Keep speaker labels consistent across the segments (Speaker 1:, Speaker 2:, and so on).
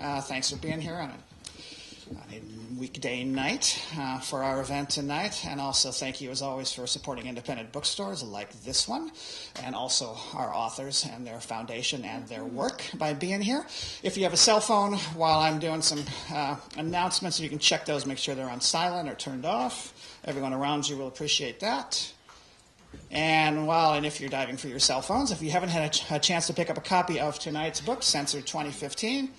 Speaker 1: Thanks for being here on a weekday night for our event tonight. And also thank you, as always, for supporting independent bookstores like this one, and also our authors and their foundation and their work by being here. If you have a cell phone, while I'm doing some announcements, you can check those, make sure they're on silent or turned off. Everyone around you will appreciate that. And if you're diving for your cell phones, if you haven't had a chance to pick up a copy of tonight's book, Censored 2015,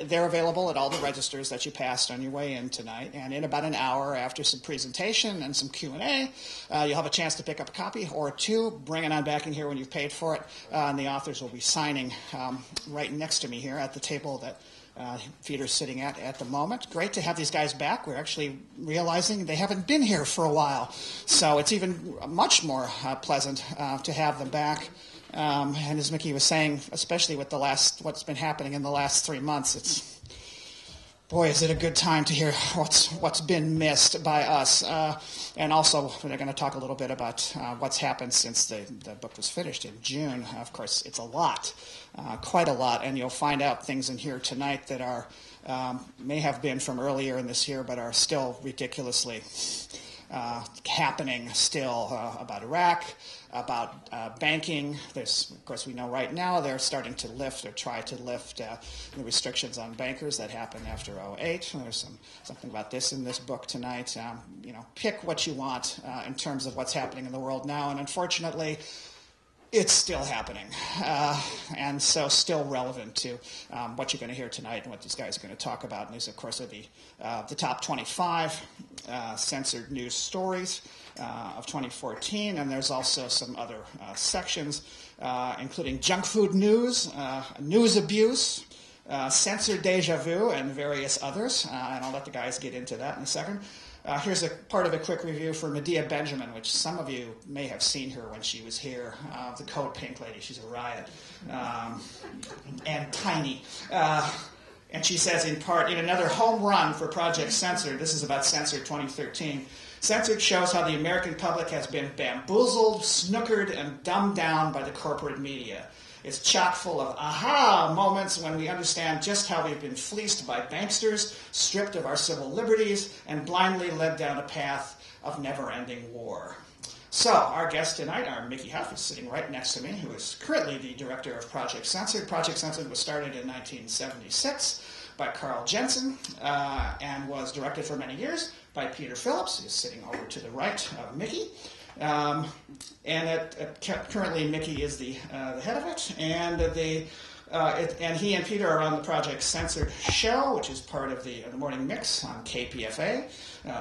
Speaker 1: they're available at all the registers that you passed on your way in tonight. And in about an hour, after some presentation and some Q&A, you'll have a chance to pick up a copy or two. Bring it on back in here when you've paid for it. And the authors will be signing right next to me here at the table that Peter's sitting at the moment. Great to have these guys back. We're actually realizing they haven't been here for a while. So it's even much more pleasant to have them back. And as Mickey was saying, especially with what's been happening in the last 3 months, boy, is it a good time to hear what's been missed by us. And also, we're going to talk a little bit about what's happened since the book was finished in June. Of course, it's a lot, quite a lot, and you'll find out things in here tonight that are may have been from earlier in this year, but are still ridiculously happening still about Iraq, about banking. Of course, we know right now they're starting to lift or try to lift the restrictions on bankers that happened after 2008. There's something about this in this book tonight. Pick what you want in terms of what's happening in the world now, and unfortunately, it's still happening, and so still relevant to what you're going to hear tonight and what these guys are going to talk about. And these, of course, are the top 25 censored news stories of 2014, and there's also some other sections, including junk food news, news abuse, censored deja vu, and various others. And I'll let the guys get into that in a second. Here's a part of a quick review for Medea Benjamin, which some of you may have seen her when she was here, the Code Pink lady. She's a riot, and tiny. And she says, in part, in another home run for Project Censored, this is about Censored 2013, Censored shows how the American public has been bamboozled, snookered, and dumbed down by the corporate media. It's chock full of aha moments when we understand just how we've been fleeced by banksters, stripped of our civil liberties, and blindly led down a path of never-ending war. So, our guest tonight, our Mickey Huff, is sitting right next to me, who is currently the director of Project Censored. Project Censored was started in 1976 by Carl Jensen and was directed for many years by Peter Phillips, who's sitting over to the right of Mickey. Currently, Mickey is the head of it, and he and Peter are on the Project Censored show, which is part of the Morning Mix on KPFA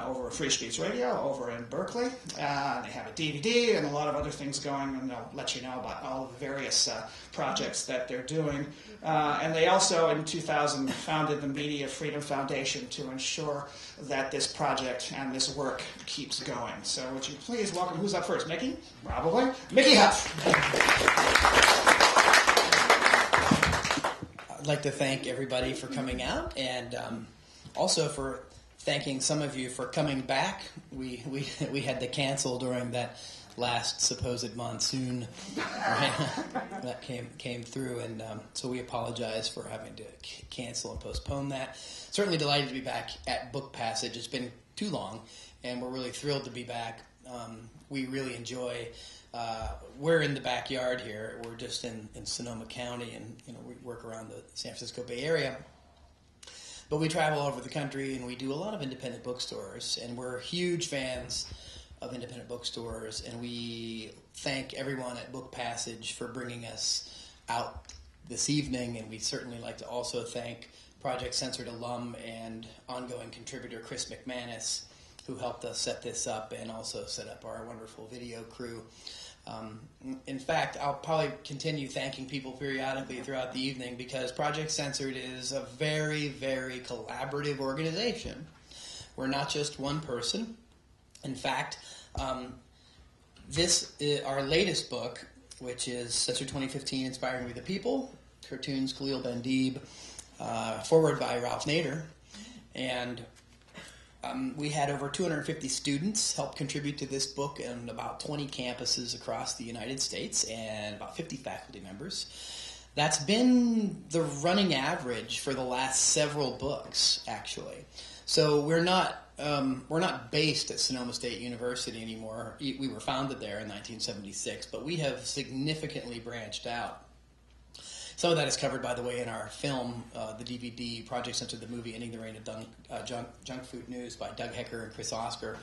Speaker 1: over Free Speech Radio over in Berkeley. They have a DVD and a lot of other things going, and they'll let you know about all the various projects that they're doing. And they also, in 2000, founded the Media Freedom Foundation to ensure that this project and this work keeps going. So would you please welcome, who's up first? Mickey? Probably. Mickey Huff.
Speaker 2: I'd like to thank everybody for coming out, and also for thanking some of you for coming back. We had to cancel during that last supposed monsoon that came through, and so we apologize for having to cancel and postpone that. Certainly delighted to be back at Book Passage. It's been too long, and we're really thrilled to be back. We really enjoy. We're in the backyard here. We're just in Sonoma County, and we work around the San Francisco Bay Area. But we travel all over the country, and we do a lot of independent bookstores, and we're huge fans of independent bookstores, and we thank everyone at Book Passage for bringing us out this evening, and we'd certainly like to also thank Project Censored alum and ongoing contributor Chris McManus, who helped us set this up and also set up our wonderful video crew. In fact, I'll probably continue thanking people periodically throughout the evening because Project Censored is a very, very collaborative organization. We're not just one person. In fact, this is our latest book, which is Censored 2015, Inspiring We the People, cartoons Khalil Bandib, forward by Ralph Nader, and we had over 250 students help contribute to this book in about 20 campuses across the United States and about 50 faculty members. That's been the running average for the last several books, actually. So we're not based at Sonoma State University anymore. We were founded there in 1976, but we have significantly branched out. Some of that is covered, by the way, in our film, the DVD, Project Censored, the movie, Ending the Reign of Junk Food News by Doug Hecker and Chris Oscar,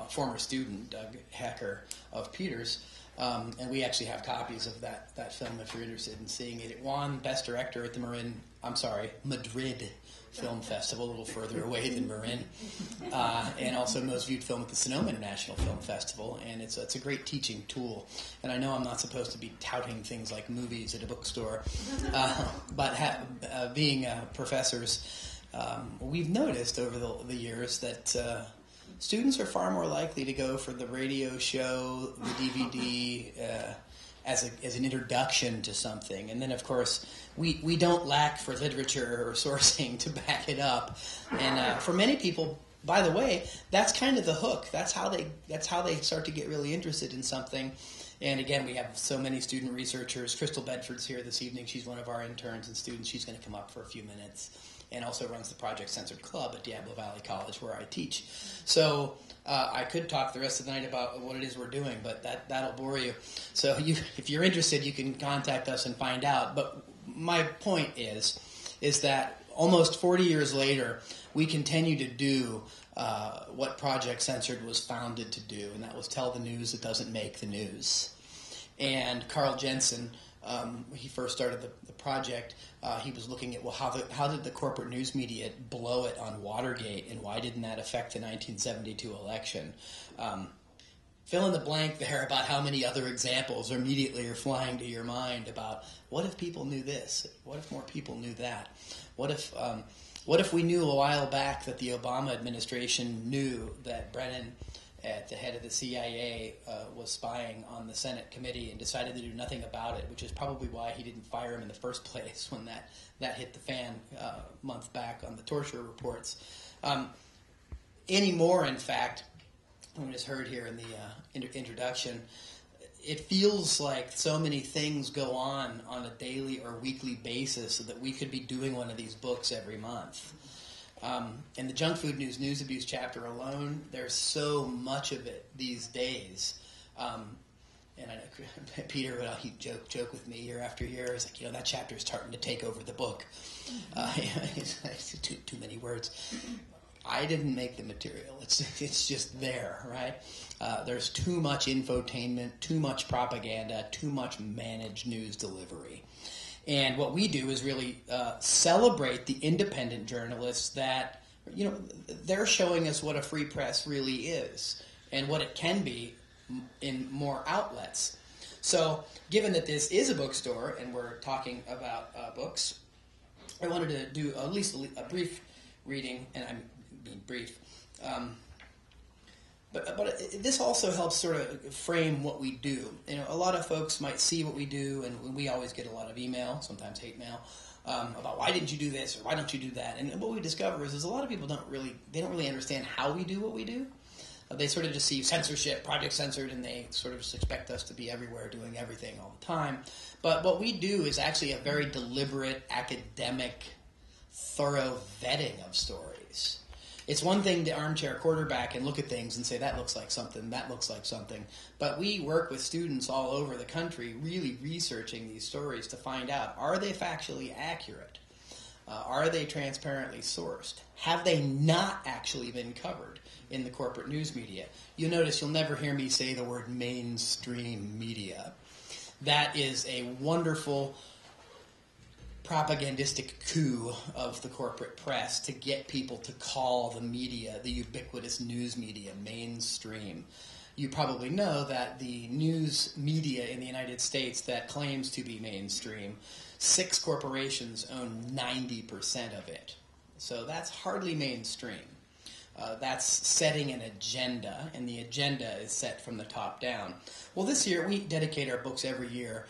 Speaker 2: former student Doug Hecker of Peters. And we actually have copies of that film if you're interested in seeing it. It won Best Director at the Madrid Film Festival, a little further away than Marin, and also Most Viewed Film at the Sonoma International Film Festival. And it's a great teaching tool. And I know I'm not supposed to be touting things like movies at a bookstore, but being professors, we've noticed over the years that students are far more likely to go for the radio show, the DVD, as an introduction to something. And then, of course, we don't lack for literature or sourcing to back it up. And for many people, by the way, that's kind of the hook. That's how they start to get really interested in something. And again, we have so many student researchers. Crystal Bedford's here this evening. She's one of our interns and students. She's going to come up for a few minutes, and also runs the Project Censored Club at Diablo Valley College, where I teach. So I could talk the rest of the night about what it is we're doing, but that'll bore you. So if you're interested, you can contact us and find out. But my point is that almost 40 years later, we continue to do what Project Censored was founded to do, and that was tell the news that doesn't make the news. And Carl Jensen, he first started the project, he was looking at, well, how did the corporate news media blow it on Watergate, and why didn't that affect the 1972 election? Fill in the blank there about how many other examples immediately are flying to your mind about, what if people knew this? What if more people knew that? What if we knew a while back that the Obama administration knew that Brennan, at the head of the CIA, was spying on the Senate committee and decided to do nothing about it, which is probably why he didn't fire him in the first place when that hit the fan a month back on the torture reports. Anymore, in fact, we just heard here in the introduction, it feels like so many things go on a daily or weekly basis so that we could be doing one of these books every month. In the Junk Food News Abuse chapter alone, there's so much of it these days. And I know Peter, he joke with me year after year. He's like, that chapter is starting to take over the book. It's too many words. I didn't make the material. It's just there, right? There's too much infotainment, too much propaganda, too much managed news delivery. And what we do is really celebrate the independent journalists that, they're showing us what a free press really is and what it can be in more outlets. So given that this is a bookstore and we're talking about books, I wanted to do at least a brief reading, and I'm being brief. But this also helps sort of frame what we do. A lot of folks might see what we do, and we always get a lot of email, sometimes hate mail, about why didn't you do this or why don't you do that. And what we discover is a lot of people don't really understand how we do what we do. They sort of just see censorship, Project Censored, and they sort of just expect us to be everywhere doing everything all the time. But what we do is actually a very deliberate, academic, thorough vetting of stories. It's one thing to armchair quarterback and look at things and say, that looks like something, that looks like something. But we work with students all over the country really researching these stories to find out, are they factually accurate? Are they transparently sourced? Have they not actually been covered in the corporate news media? You'll notice you'll never hear me say the word mainstream media. That is a wonderful propagandistic coup of the corporate press to get people to call the media, the ubiquitous news media, mainstream. You probably know that the news media in the United States that claims to be mainstream, 6 corporations own 90% of it. So that's hardly mainstream. That's setting an agenda, and the agenda is set from the top down. Well, this year we dedicate our books every year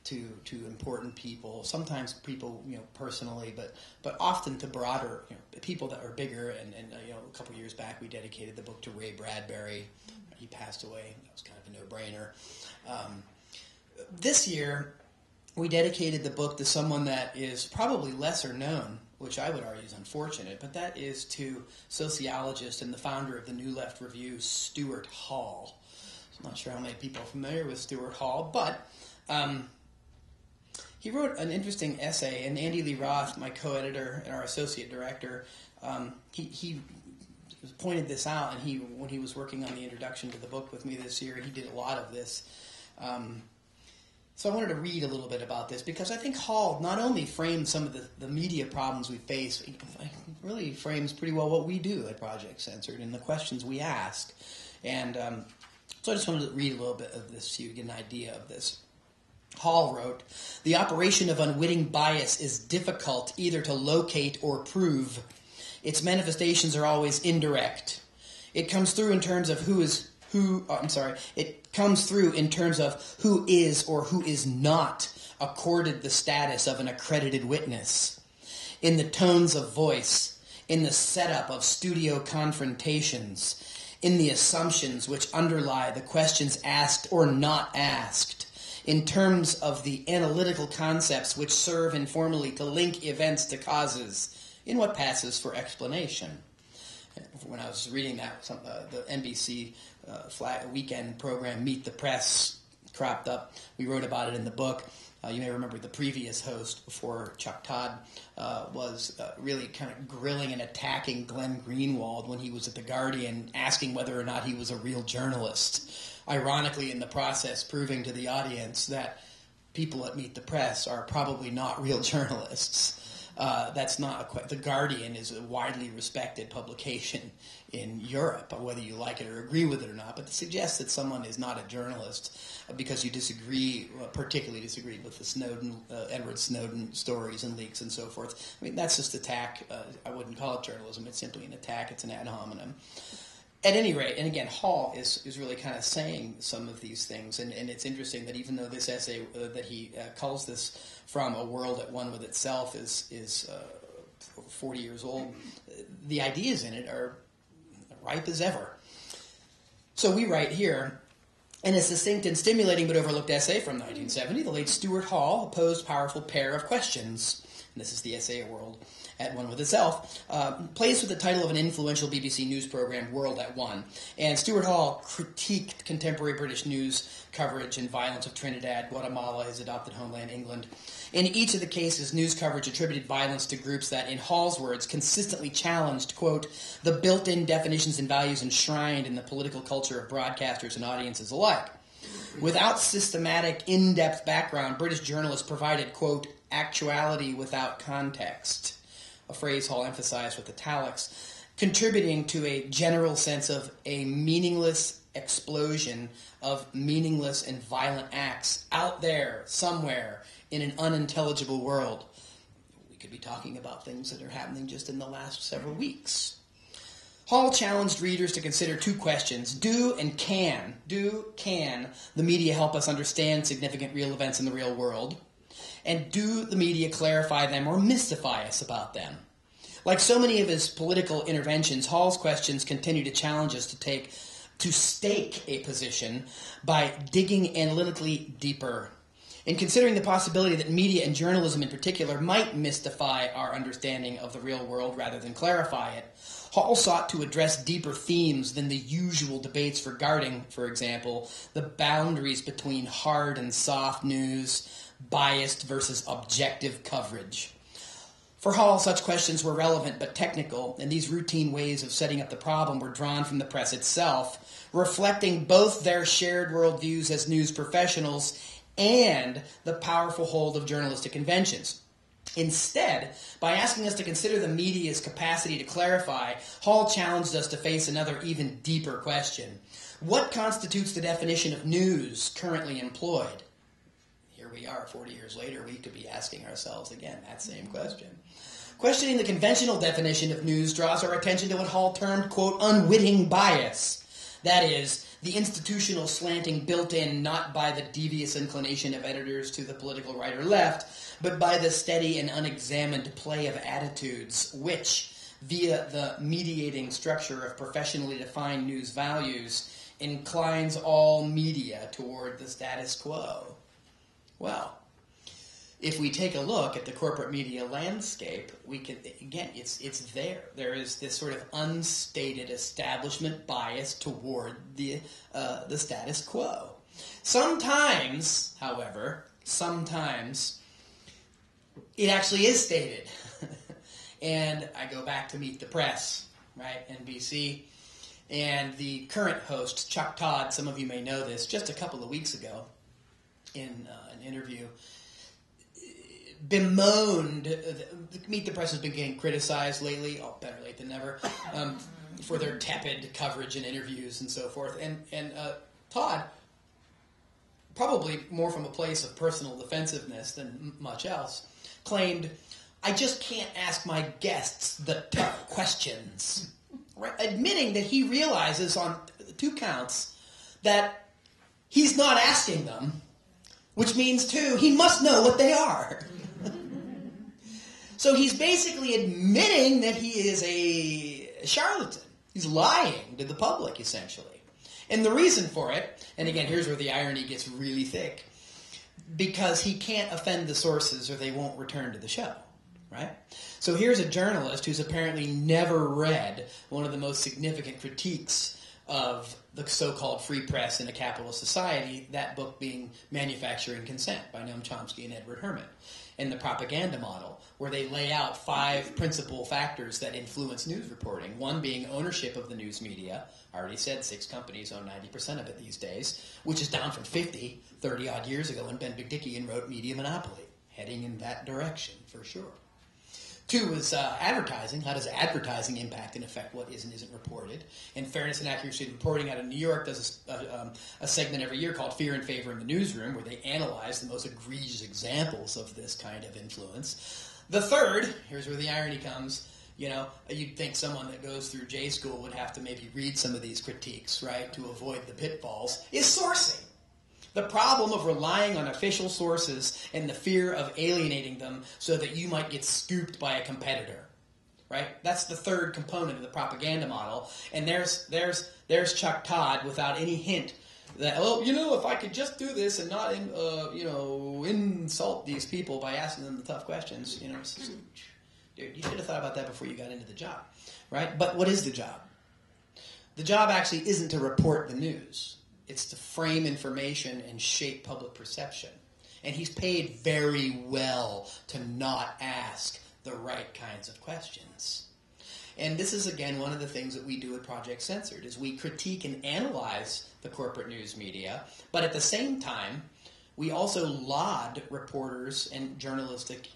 Speaker 2: to important people. Sometimes people, personally, but often to broader, people that are bigger. And a couple years back we dedicated the book to Ray Bradbury. He passed away. That was kind of a no-brainer. This year we dedicated the book to someone that is probably lesser known, which I would argue is unfortunate, but that is to sociologist and the founder of the New Left Review, Stuart Hall. I'm not sure how many people are familiar with Stuart Hall, but he wrote an interesting essay, and Andy Lee Roth, my co-editor and our associate director, he pointed this out, and when he was working on the introduction to the book with me this year, he did a lot of this. So I wanted to read a little bit about this, because I think Hall not only frames some of the media problems we face, he really frames pretty well what we do at Project Censored and the questions we ask. And so I just wanted to read a little bit of this so you get an idea of this. Hall wrote, "The operation of unwitting bias is difficult either to locate or prove. Its manifestations are always indirect. It comes through in terms of who is or who is not accorded the status of an accredited witness. In the tones of voice, in the setup of studio confrontations, in the assumptions which underlie the questions asked or not asked, in terms of the analytical concepts which serve informally to link events to causes, in what passes for explanation." When I was reading that, the NBC weekend program Meet the Press cropped up. We wrote about it in the book. You may remember the previous host before Chuck Todd was really kind of grilling and attacking Glenn Greenwald when he was at The Guardian, asking whether or not he was a real journalist. Ironically, in the process, proving to the audience that people at Meet the Press are probably not real journalists. That's not The Guardian is a widely respected publication in Europe, whether you like it or agree with it or not. But to suggest that someone is not a journalist because you particularly disagreed with the Edward Snowden stories and leaks and so forth, I mean, that's just attack. I wouldn't call it journalism. It's simply an attack. It's an ad hominem. At any rate, and again, Hall is really kind of saying some of these things, and it's interesting that even though this essay that he calls this From a World at One with Itself is 40 years old, the ideas in it are ripe as ever. So we write here, in a succinct and stimulating but overlooked essay from 1970, the late Stuart Hall posed a powerful pair of questions. And this is the essay, A World at One with Itself, plays with the title of an influential BBC news program, World at One. And Stuart Hall critiqued contemporary British news coverage and violence of Trinidad, Guatemala, his adopted homeland, England. In each of the cases, news coverage attributed violence to groups that, in Hall's words, consistently challenged, quote, the built-in definitions and values enshrined in the political culture of broadcasters and audiences alike. Without systematic, in-depth background, British journalists provided, quote, actuality without context, a phrase Hall emphasized with italics, contributing to a general sense of a meaningless explosion of meaningless and violent acts out there, somewhere, in an unintelligible world. We could be talking about things that are happening just in the last several weeks. Hall challenged readers to consider two questions. Do can the media help us understand significant real events in the real world? And do the media clarify them or mystify us about them? Like so many of his political interventions, Hall's questions continue to challenge us to stake a position by digging analytically deeper. In considering the possibility that media and journalism in particular might mystify our understanding of the real world rather than clarify it, Hall sought to address deeper themes than the usual debates regarding, for example, the boundaries between hard and soft news, biased versus objective coverage. For Hall, such questions were relevant but technical, and these routine ways of setting up the problem were drawn from the press itself, reflecting both their shared worldviews as news professionals and the powerful hold of journalistic conventions. Instead, by asking us to consider the media's capacity to clarify, Hall challenged us to face another even deeper question. What constitutes the definition of news currently employed? Here we are, 40 years later, we could be asking ourselves again that same question. Questioning the conventional definition of news draws our attention to what Hall termed, quote, unwitting bias. That is, the institutional slanting built in not by the devious inclination of editors to the political right or left, but by the steady and unexamined play of attitudes, which, via the mediating structure of professionally defined news values, inclines all media toward the status quo. Well, if we take a look at the corporate media landscape, we can, again, it's there. There is this sort of unstated establishment bias toward the status quo. Sometimes, however, it actually is stated. And I go back to Meet the Press, right, NBC, and the current host, Chuck Todd, some of you may know this, just a couple of weeks ago in an interview, bemoaned, Meet the Press has been getting criticized lately, better late than never, for their tepid coverage and interviews and so forth. And Todd, probably more from a place of personal defensiveness than much else, claimed, I just can't ask my guests the tough questions. Right? Admitting that he realizes on 2 counts that he's not asking them, which means, too, he must know what they are. So he's basically admitting that he is a charlatan. He's lying to the public, essentially. And the reason for it, and again, here's where the irony gets really thick, because he can't offend the sources or they won't return to the show, right? So here's a journalist who's apparently never read one of the most significant critiques of the so-called free press in a capitalist society, that book being Manufacturing Consent by Noam Chomsky and Edward Herman, and the propaganda model, where they lay out 5 principal factors that influence news reporting, one being ownership of the news media. I already said 6 companies own 90% of it these days, which is down from 50, 30-odd years ago when Ben Bigdickian wrote Media Monopoly, heading in that direction for sure. 2 is advertising. How does advertising impact and affect what is and isn't reported? And Fairness and Accuracy of Reporting out of New York does a segment every year called Fear and Favor in the Newsroom, where they analyze the most egregious examples of this kind of influence. The 3rd, here's where the irony comes, you'd think someone that goes through J school would have to maybe read some of these critiques, right, to avoid the pitfalls, is sourcing. The problem of relying on official sources and the fear of alienating them so that you might get scooped by a competitor, right? That's the 3rd component of the propaganda model. And there's Chuck Todd without any hint that, if I could just do this and not, insult these people by asking them the tough questions, dude, you should have thought about that before you got into the job, right? But what is the job? The job actually isn't to report the news. It's to frame information and shape public perception. And he's paid very well to not ask the right kinds of questions. And this is, again, one of the things that we do at Project Censored, is we critique and analyze the corporate news media, but at the same time, we also laud reporters and journalistic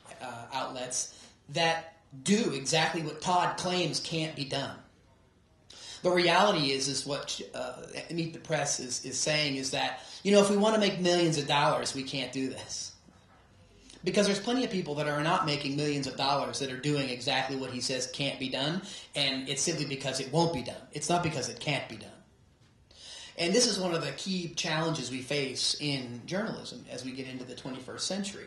Speaker 2: outlets that do exactly what Todd claims can't be done. The reality is what Meet the Press is saying is that, if we want to make millions of dollars, we can't do this. Because there's plenty of people that are not making millions of dollars that are doing exactly what he says can't be done, and it's simply because it won't be done. It's not because it can't be done. And this is one of the key challenges we face in journalism as we get into the 21st century.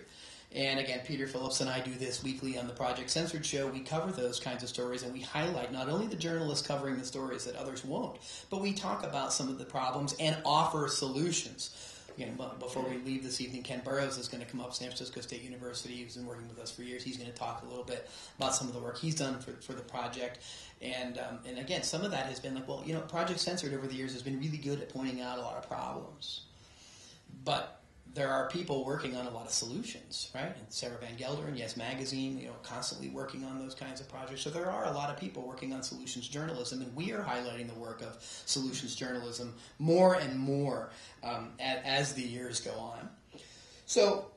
Speaker 2: And again, Peter Phillips and I do this weekly on the Project Censored show. We cover those kinds of stories, and we highlight not only the journalists covering the stories that others won't, but we talk about some of the problems and offer solutions. Again, before we leave this evening, Ken Burrows is going to come up, San Francisco State University. He's been working with us for years. He's going to talk a little bit about some of the work he's done for the project. And again, some of that has been like, Project Censored over the years has been really good at pointing out a lot of problems. But there are people working on a lot of solutions, right? And Sarah Van Gelder and Yes Magazine, constantly working on those kinds of projects. So there are a lot of people working on solutions journalism, and we are highlighting the work of solutions journalism more and more as the years go on. So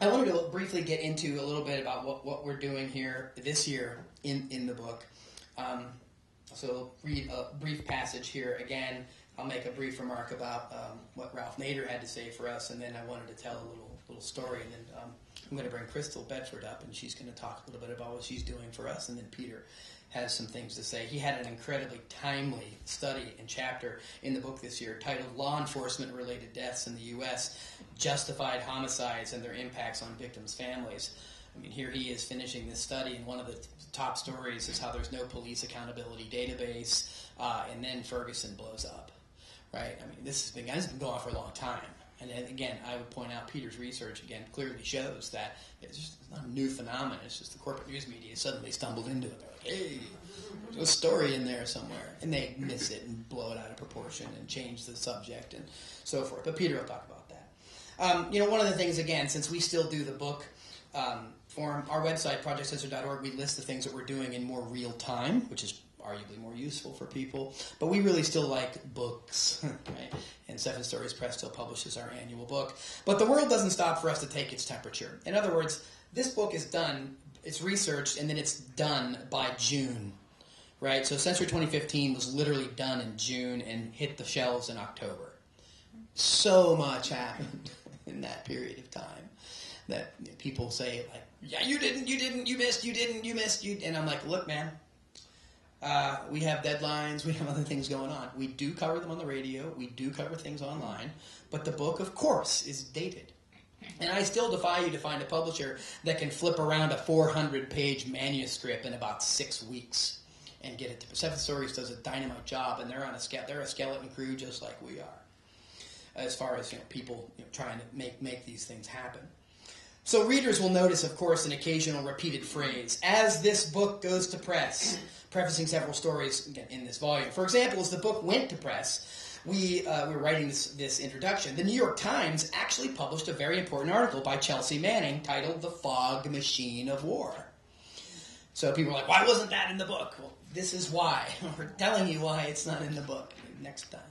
Speaker 2: I wanted to briefly get into a little bit about what we're doing here this year in the book. So read a brief passage here again. I'll make a brief remark about what Ralph Nader had to say for us, and then I wanted to tell a little story, and then I'm going to bring Crystal Bedford up, and she's going to talk a little bit about what she's doing for us, and then Peter has some things to say. He had an incredibly timely study and chapter in the book this year titled Law Enforcement-Related Deaths in the U.S., Justified Homicides and Their Impacts on Victims' Families. I mean, here he is finishing this study, and one of the top stories is how there's no police accountability database, and then Ferguson blows up. Right? I mean, this has been going on for a long time, And then, again, I would point out Peter's research, again, clearly shows that it's not a new phenomenon. It's just the corporate news media suddenly stumbled into it. They're like, hey, there's a story in there somewhere. And they miss it and blow it out of proportion and change the subject and so forth. But Peter will talk about that. One of the things, again, since we still do the book form, our website, projectcensored.org, we list the things that we're doing in more real time, which is arguably more useful for people, but we really still like books, right? And Seven Stories Press still publishes our annual book. But the world doesn't stop for us to take its temperature. In other words, this book is done, it's researched, and then it's done by June, right? So Censored 2015 was literally done in June and hit the shelves in October. So much happened in that period of time that people say, like, yeah, you didn't, you missed, and I'm like, look, man, we have deadlines, we have other things going on. We do cover them on the radio, we do cover things online, but the book, of course, is dated. And I still defy you to find a publisher that can flip around a 400-page manuscript in about 6 weeks and get it to. Seven Stories does a dynamite job, and they're a skeleton crew just like we are, as far as people trying to make these things happen. So readers will notice, of course, an occasional repeated phrase, as this book goes to press, prefacing several stories in this volume. For example, as the book went to press, we were writing this introduction. The New York Times actually published a very important article by Chelsea Manning titled The Fog Machine of War. So people are like, why wasn't that in the book? Well, this is why. We're telling you why it's not in the book. Next book.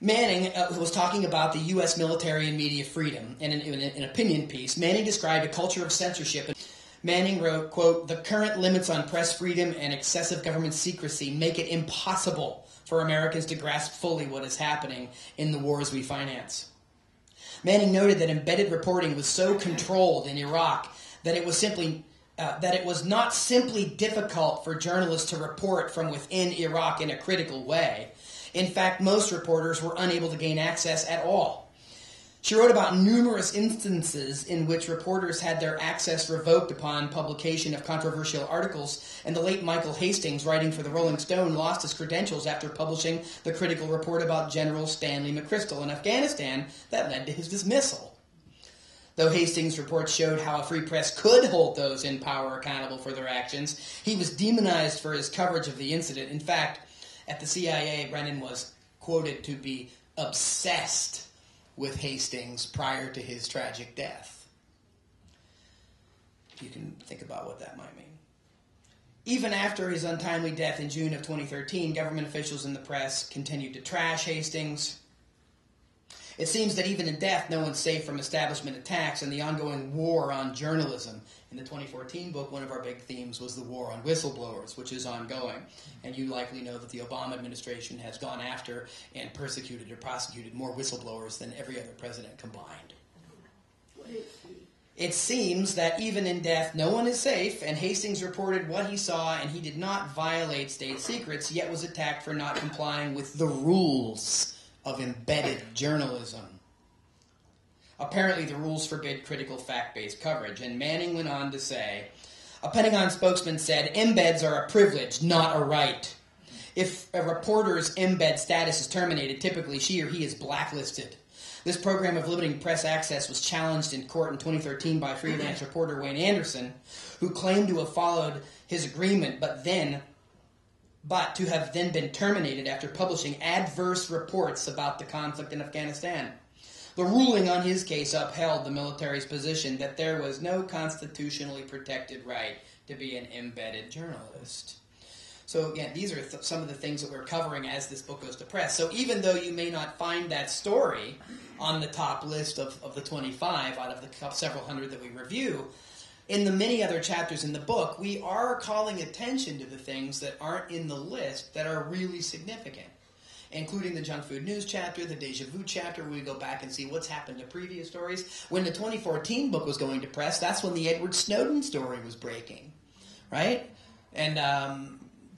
Speaker 2: Manning was talking about the U.S. military and media freedom, and in an opinion piece, Manning described a culture of censorship. Manning wrote, quote, the current limits on press freedom and excessive government secrecy make it impossible for Americans to grasp fully what is happening in the wars we finance. Manning noted that embedded reporting was so controlled in Iraq that it was not simply difficult for journalists to report from within Iraq in a critical way. In fact, most reporters were unable to gain access at all. She wrote about numerous instances in which reporters had their access revoked upon publication of controversial articles, and the late Michael Hastings, writing for the Rolling Stone, lost his credentials after publishing the critical report about General Stanley McChrystal in Afghanistan that led to his dismissal. Though Hastings' reports showed how a free press could hold those in power accountable for their actions, he was demonized for his coverage of the incident. In fact, at the CIA, Brennan was quoted to be obsessed with Hastings prior to his tragic death. You can think about what that might mean. Even after his untimely death in June of 2013, government officials and the press continued to trash Hastings. It seems that even in death, no one's safe from establishment attacks and the ongoing war on journalism. In the 2014 book, one of our big themes was the war on whistleblowers, which is ongoing. And you likely know that the Obama administration has gone after and persecuted or prosecuted more whistleblowers than every other president combined. It seems that even in death, no one is safe, and Hastings reported what he saw, and he did not violate state secrets, yet was attacked for not complying with the rules of embedded journalism. Apparently, the rules forbid critical fact-based coverage, and Manning went on to say, a Pentagon spokesman said, embeds are a privilege, not a right. If a reporter's embed status is terminated, typically she or he is blacklisted. This program of limiting press access was challenged in court in 2013 by freelance reporter Wayne Anderson, who claimed to have followed his agreement, but to have then been terminated after publishing adverse reports about the conflict in Afghanistan. The ruling on his case upheld the military's position that there was no constitutionally protected right to be an embedded journalist. So again, these are some of the things that we're covering as this book goes to press. So even though you may not find that story on the top list of the 25 out of the several hundred that we review, in the many other chapters in the book, we are calling attention to the things that aren't in the list that are really significant, including the junk food news chapter, the deja vu chapter, where we go back and see what's happened to previous stories. When the 2014 book was going to press, that's when the Edward Snowden story was breaking, right? And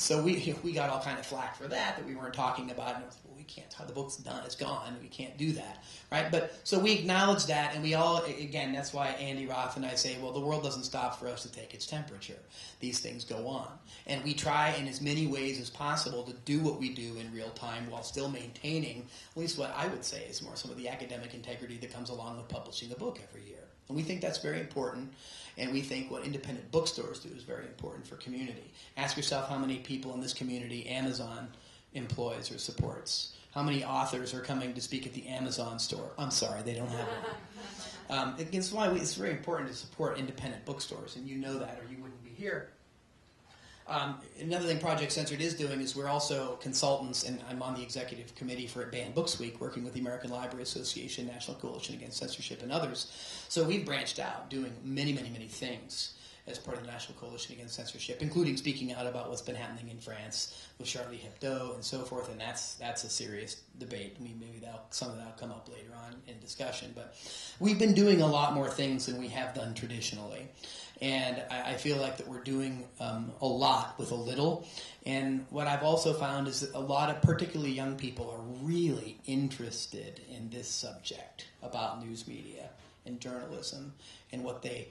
Speaker 2: So we got all kind of flack for that we weren't talking about it. And it was, well, we can't, how the book's done, it's gone, we can't do that, right? But so we acknowledge that, and we all, again, that's why Andy Roth and I say, well, the world doesn't stop for us to take its temperature. These things go on. And we try in as many ways as possible to do what we do in real time while still maintaining, at least what I would say is more some of the academic integrity that comes along with publishing a book every year. And we think that's very important. And we think what independent bookstores do is very important for community. Ask yourself how many people in this community Amazon employs or supports. How many authors are coming to speak at the Amazon store? I'm sorry, they don't have it. It's why it's very important to support independent bookstores, and you know that or you wouldn't be here. Another thing Project Censored is doing is we're also consultants, and I'm on the executive committee for Banned Books Week, working with the American Library Association, National Coalition Against Censorship, and others. So we've branched out, doing many, many, many things as part of the National Coalition Against Censorship, including speaking out about what's been happening in France with Charlie Hebdo and so forth, and that's a serious debate. I mean, maybe some of that will come up later on in discussion, but we've been doing a lot more things than we have done traditionally. And I feel like that we're doing a lot with a little. And what I've also found is that a lot of particularly young people are really interested in this subject about news media and journalism and what they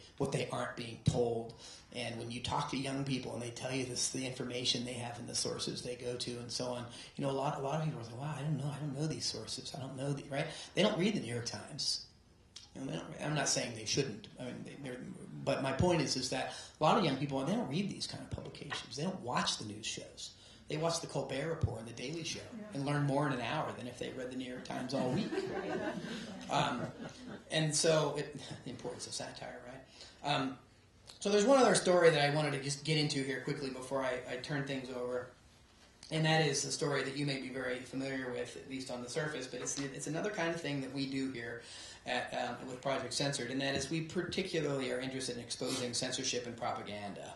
Speaker 2: aren't being told. And when you talk to young people and they tell you the information they have and the sources they go to and so on, you know, a lot of people are like, wow, I don't know these sources. I don't know right? They don't read the New York Times. You know, I'm not saying they shouldn't. I mean, but my point is that a lot of young people, they don't read these kind of publications. They don't watch the news shows. They watch the Colbert Report and the Daily Show and learn more in an hour than if they read the New York Times all week. And so, the importance of satire, right? So there's one other story that I wanted to just get into here quickly before I turn things over. And that is a story that you may be very familiar with, at least on the surface, but it's another kind of thing that we do here with Project Censored, and that is we particularly are interested in exposing censorship and propaganda.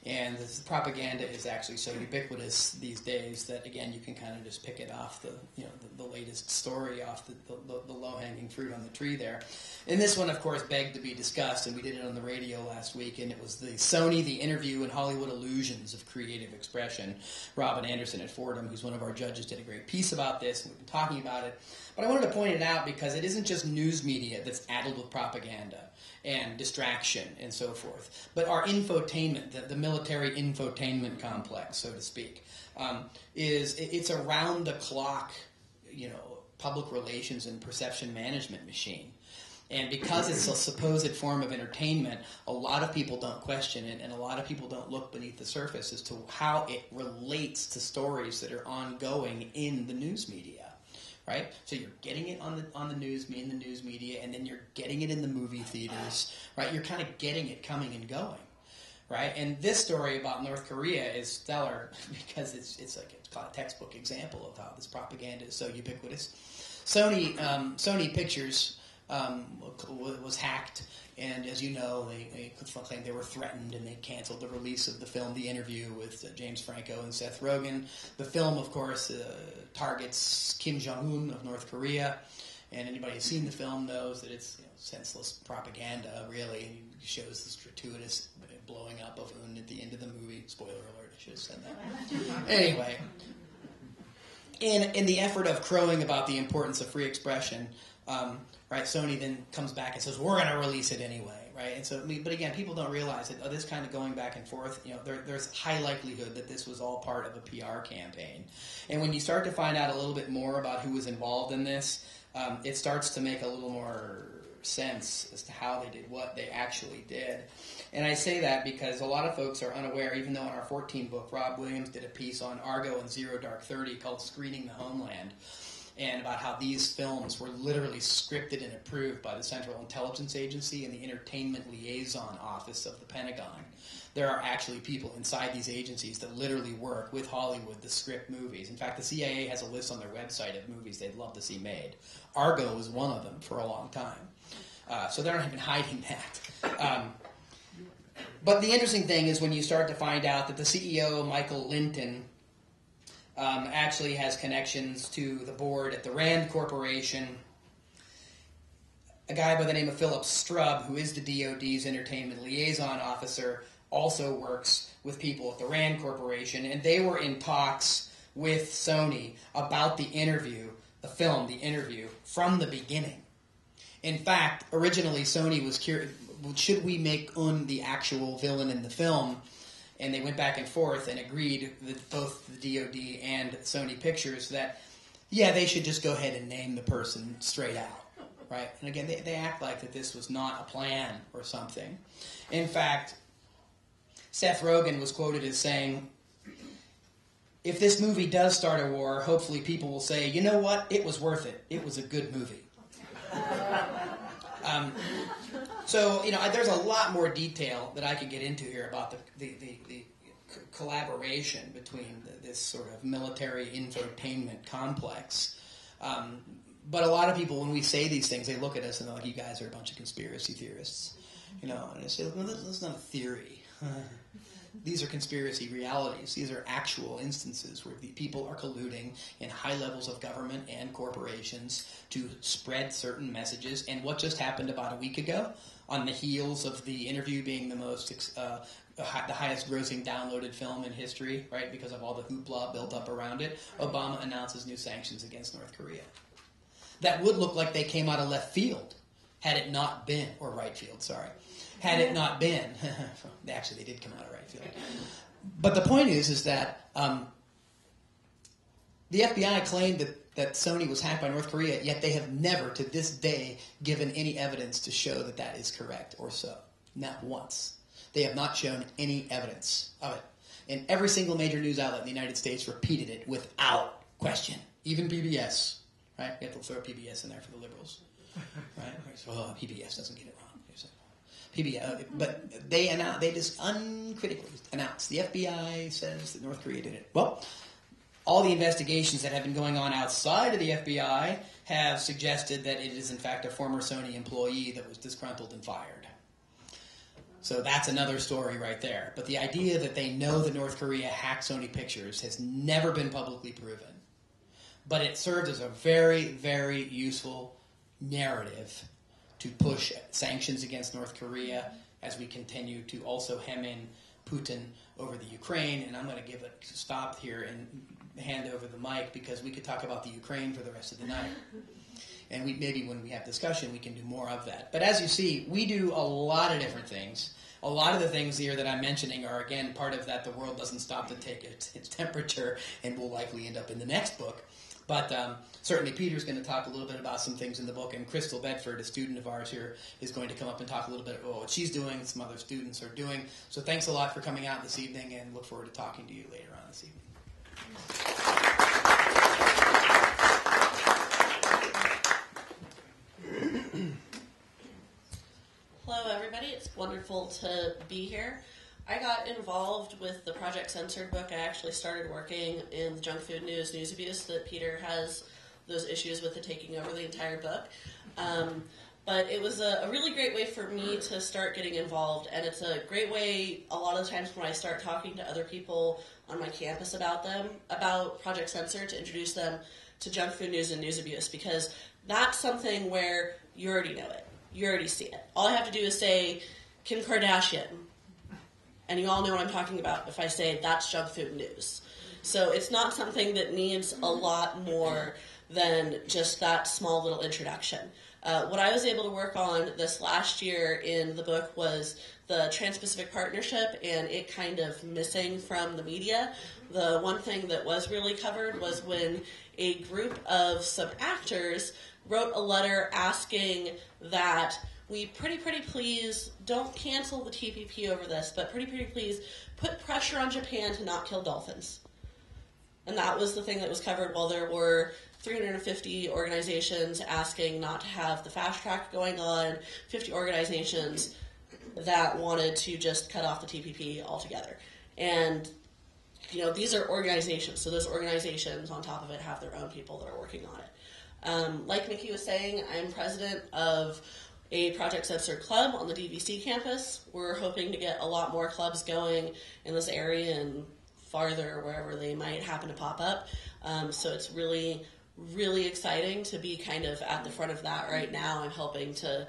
Speaker 2: And this propaganda is actually so ubiquitous these days that, again, you can kind of just pick it off the latest story off the low-hanging fruit on the tree there. And this one, of course, begged to be discussed, and we did it on the radio last week, and it was the Sony, the Interview, and Hollywood Illusions of Creative Expression. Robin Anderson at Fordham, who's one of our judges, did a great piece about this, and we've been talking about it. But I wanted to point it out because it isn't just news media that's addled with propaganda and distraction and so forth, but our infotainment, the military infotainment complex, so to speak, it's a round-the-clock, public relations and perception management machine. And because it's a supposed form of entertainment, a lot of people don't question it, and a lot of people don't look beneath the surface as to how it relates to stories that are ongoing in the news media. Right, so you're getting it on the news media, and then you're getting it in the movie theaters. Right, you're kind of getting it coming and going. Right, and this story about North Korea is stellar because it's a textbook example of how this propaganda is so ubiquitous. Sony Pictures was hacked, and as you know, they claimed they were threatened, and they canceled the release of the film The Interview with James Franco and Seth Rogen. The film, of course, targets Kim Jong-un of North Korea, and anybody who's seen the film knows that it's senseless propaganda, really, and it shows this gratuitous blowing up of Un at the end of the movie. Spoiler alert, I should have said that. Anyway, in the effort of crowing about the importance of free expression, right, Sony then comes back and says, we're going to release it anyway, right? And so, but again, people don't realize that this kind of going back and forth, there's high likelihood that this was all part of a PR campaign. And when you start to find out a little bit more about who was involved in this, it starts to make a little more sense as to how they did what they actually did. And I say that because a lot of folks are unaware, even though in our 14 book, Rob Williams did a piece on Argo and Zero Dark 30 called Screening the Homeland, and about how these films were literally scripted and approved by the Central Intelligence Agency and the Entertainment Liaison Office of the Pentagon. There are actually people inside these agencies that literally work with Hollywood to script movies. In fact, the CIA has a list on their website of movies they'd love to see made. Argo was one of them for a long time. So they're not even hiding that. But the interesting thing is when you start to find out that the CEO, Michael Linton, actually has connections to the board at the Rand Corporation. A guy by the name of Philip Strub, who is the DoD's entertainment liaison officer, also works with people at the Rand Corporation, and they were in talks with Sony about the interview, from the beginning. In fact, originally Sony was curious, should we make Un the actual villain in the film? And they went back and forth and agreed with both the DoD and Sony Pictures that, yeah, they should just go ahead and name the person straight out, right? And again, they act like that this was not a plan or something. In fact, Seth Rogen was quoted as saying, if this movie does start a war, hopefully people will say, you know what, it was worth it. It was a good movie. So, there's a lot more detail that I could get into here about the collaboration between this sort of military infotainment complex. But a lot of people, when we say these things, they look at us and they're like, you guys are a bunch of conspiracy theorists. And I say, well, this is not a theory. These are conspiracy realities. These are actual instances where the people are colluding in high levels of government and corporations to spread certain messages. And what just happened about a week ago, on the heels of the interview being the highest grossing downloaded film in history, right, because of all the hoopla built up around it, Obama announces new sanctions against North Korea. That would look like they came out of left field, had it not been, or right field, sorry. Had it not been, actually they did come out of right field. But the point is that the FBI claimed that Sony was hacked by North Korea, yet they have never, to this day, given any evidence to show that that is correct or so. Not once. They have not shown any evidence of it. And every single major news outlet in the United States repeated it without question. Even PBS, right? You have to throw PBS in there for the liberals, right? So, PBS doesn't get it wrong. PBS, but they just uncritically announced. The FBI says that North Korea did it. Well, all the investigations that have been going on outside of the FBI have suggested that it is in fact a former Sony employee that was disgruntled and fired. So that's another story right there. But the idea that they know that North Korea hacked Sony Pictures has never been publicly proven. But it served as a very, very useful narrative to push sanctions against North Korea as we continue to also hem in Putin over the Ukraine. And I'm going to give it a stop here and hand over the mic because we could talk about the Ukraine for the rest of the night. And maybe when we have discussion, we can do more of that. But as you see, we do a lot of different things. A lot of the things here that I'm mentioning are, again, part of that the world doesn't stop to take its temperature and will likely end up in the next book. But certainly Peter's going to talk a little bit about some things in the book, and Crystal Bedford, a student of ours here, is going to come up and talk a little bit about what she's doing and some other students are doing. So thanks a lot for coming out this evening, and look forward to talking to you later on this evening.
Speaker 3: Hello, everybody. It's wonderful to be here. I got involved with the Project Censored book. I actually started working in the junk food news abuse that Peter has those issues with the taking over the entire book. But it was a really great way for me to start getting involved, and it's a great way a lot of the times when I start talking to other people on my campus about Project Censored, to introduce them to junk food news and news abuse, because that's something where you already know it. You already see it. All I have to do is say, Kim Kardashian, and you all know what I'm talking about if I say that's junk food news. So it's not something that needs a lot more than just that small little introduction. What I was able to work on this last year in the book was the Trans-Pacific Partnership and it kind of missing from the media. The one thing that was really covered was when a group of some actors wrote a letter asking that we pretty please don't cancel the TPP over this, but pretty please put pressure on Japan to not kill dolphins. And that was the thing that was covered while there were 350 organizations asking not to have the fast track going on, 50 organizations that wanted to just cut off the TPP altogether. And, these are organizations, so those organizations on top of it have their own people that are working on it. Like Mickey was saying, I'm president of a Project Censored club on the DVC campus. We're hoping to get a lot more clubs going in this area and farther wherever they might happen to pop up. So it's really exciting to be kind of at the front of that right now. I'm helping to,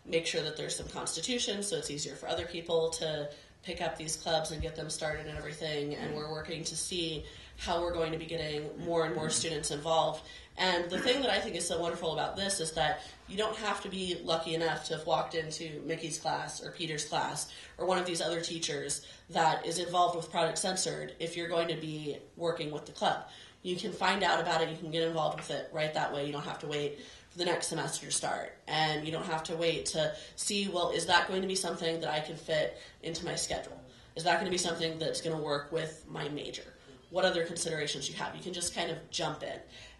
Speaker 3: make sure that there's some constitution so it's easier for other people to pick up these clubs and get them started and everything, and we're working to see how we're going to be getting more and more students involved. And the thing that I think is so wonderful about this is that you don't have to be lucky enough to have walked into Mickey's class or Peter's class or one of these other teachers that is involved with Project Censored if you're going to be working with the club. You can find out about it, you can get involved with it right that way. You don't have to wait for the next semester to start. And you don't have to wait to see, well, is that going to be something that I can fit into my schedule? Is that going to be something that's going to work with my major? What other considerations you have? You can just kind of jump in.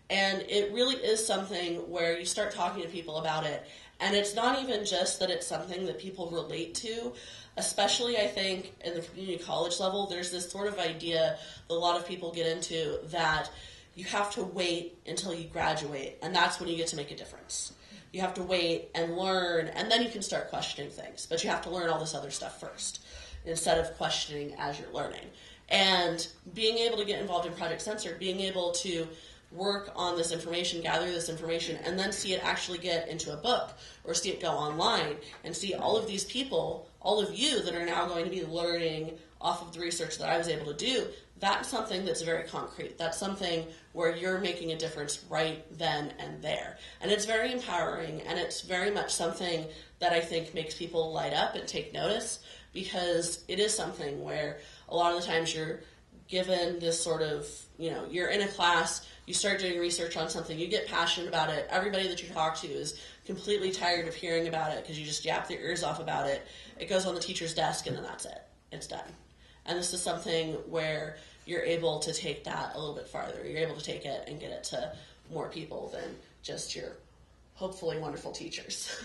Speaker 3: And it really is something where you start talking to people about it. And it's not even just that it's something that people relate to, especially I think in the community college level, there's this sort of idea that a lot of people get into that you have to wait until you graduate, and that's when you get to make a difference. You have to wait and learn, and then you can start questioning things. But you have to learn all this other stuff first, instead of questioning as you're learning. And being able to get involved in Project Censored, being able to work on this information, gather this information, and then see it actually get into a book or see it go online and see all of these people, all of you that are now going to be learning off of the research that I was able to do, that's something that's very concrete. That's something where you're making a difference right then and there. And it's very empowering, and it's very much something that I think makes people light up and take notice, because it is something where a lot of the times you're given this sort of, you're in a class, you start doing research on something, you get passionate about it, everybody that you talk to is completely tired of hearing about it because you just yap their ears off about it. It goes on the teacher's desk and then that's it. It's done. And this is something where you're able to take that a little bit farther. You're able to take it and get it to more people than just your hopefully wonderful teachers.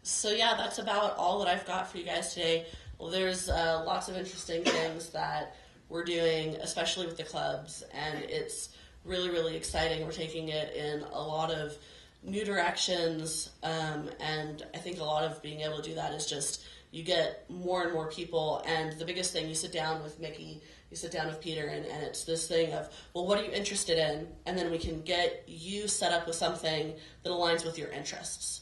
Speaker 3: So yeah, that's about all that I've got for you guys today. Well, there's lots of interesting things that we're doing, especially with the clubs, and it's really, really exciting. We're taking it in a lot of new directions, and I think a lot of being able to do that is just you get more and more people, and the biggest thing, you sit down with Mickey, you sit down with Peter, and it's this thing of, well, what are you interested in? And then we can get you set up with something that aligns with your interests.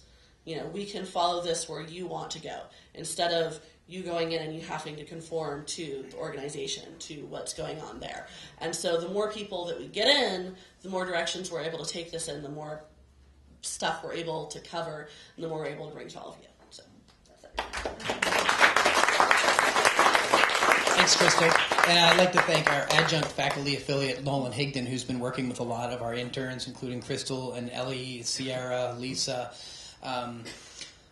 Speaker 3: We can follow this where you want to go, instead of you going in and you having to conform to the organization, to what's going on there. And so the more people that we get in, the more directions we're able to take this in, the more stuff we're able to cover, and the more we're able to bring to all of you. So that's it.
Speaker 2: Thanks, Crystal. And I'd like to thank our adjunct faculty affiliate, Nolan Higdon, who's been working with a lot of our interns, including Crystal and Ellie, Sierra, Lisa,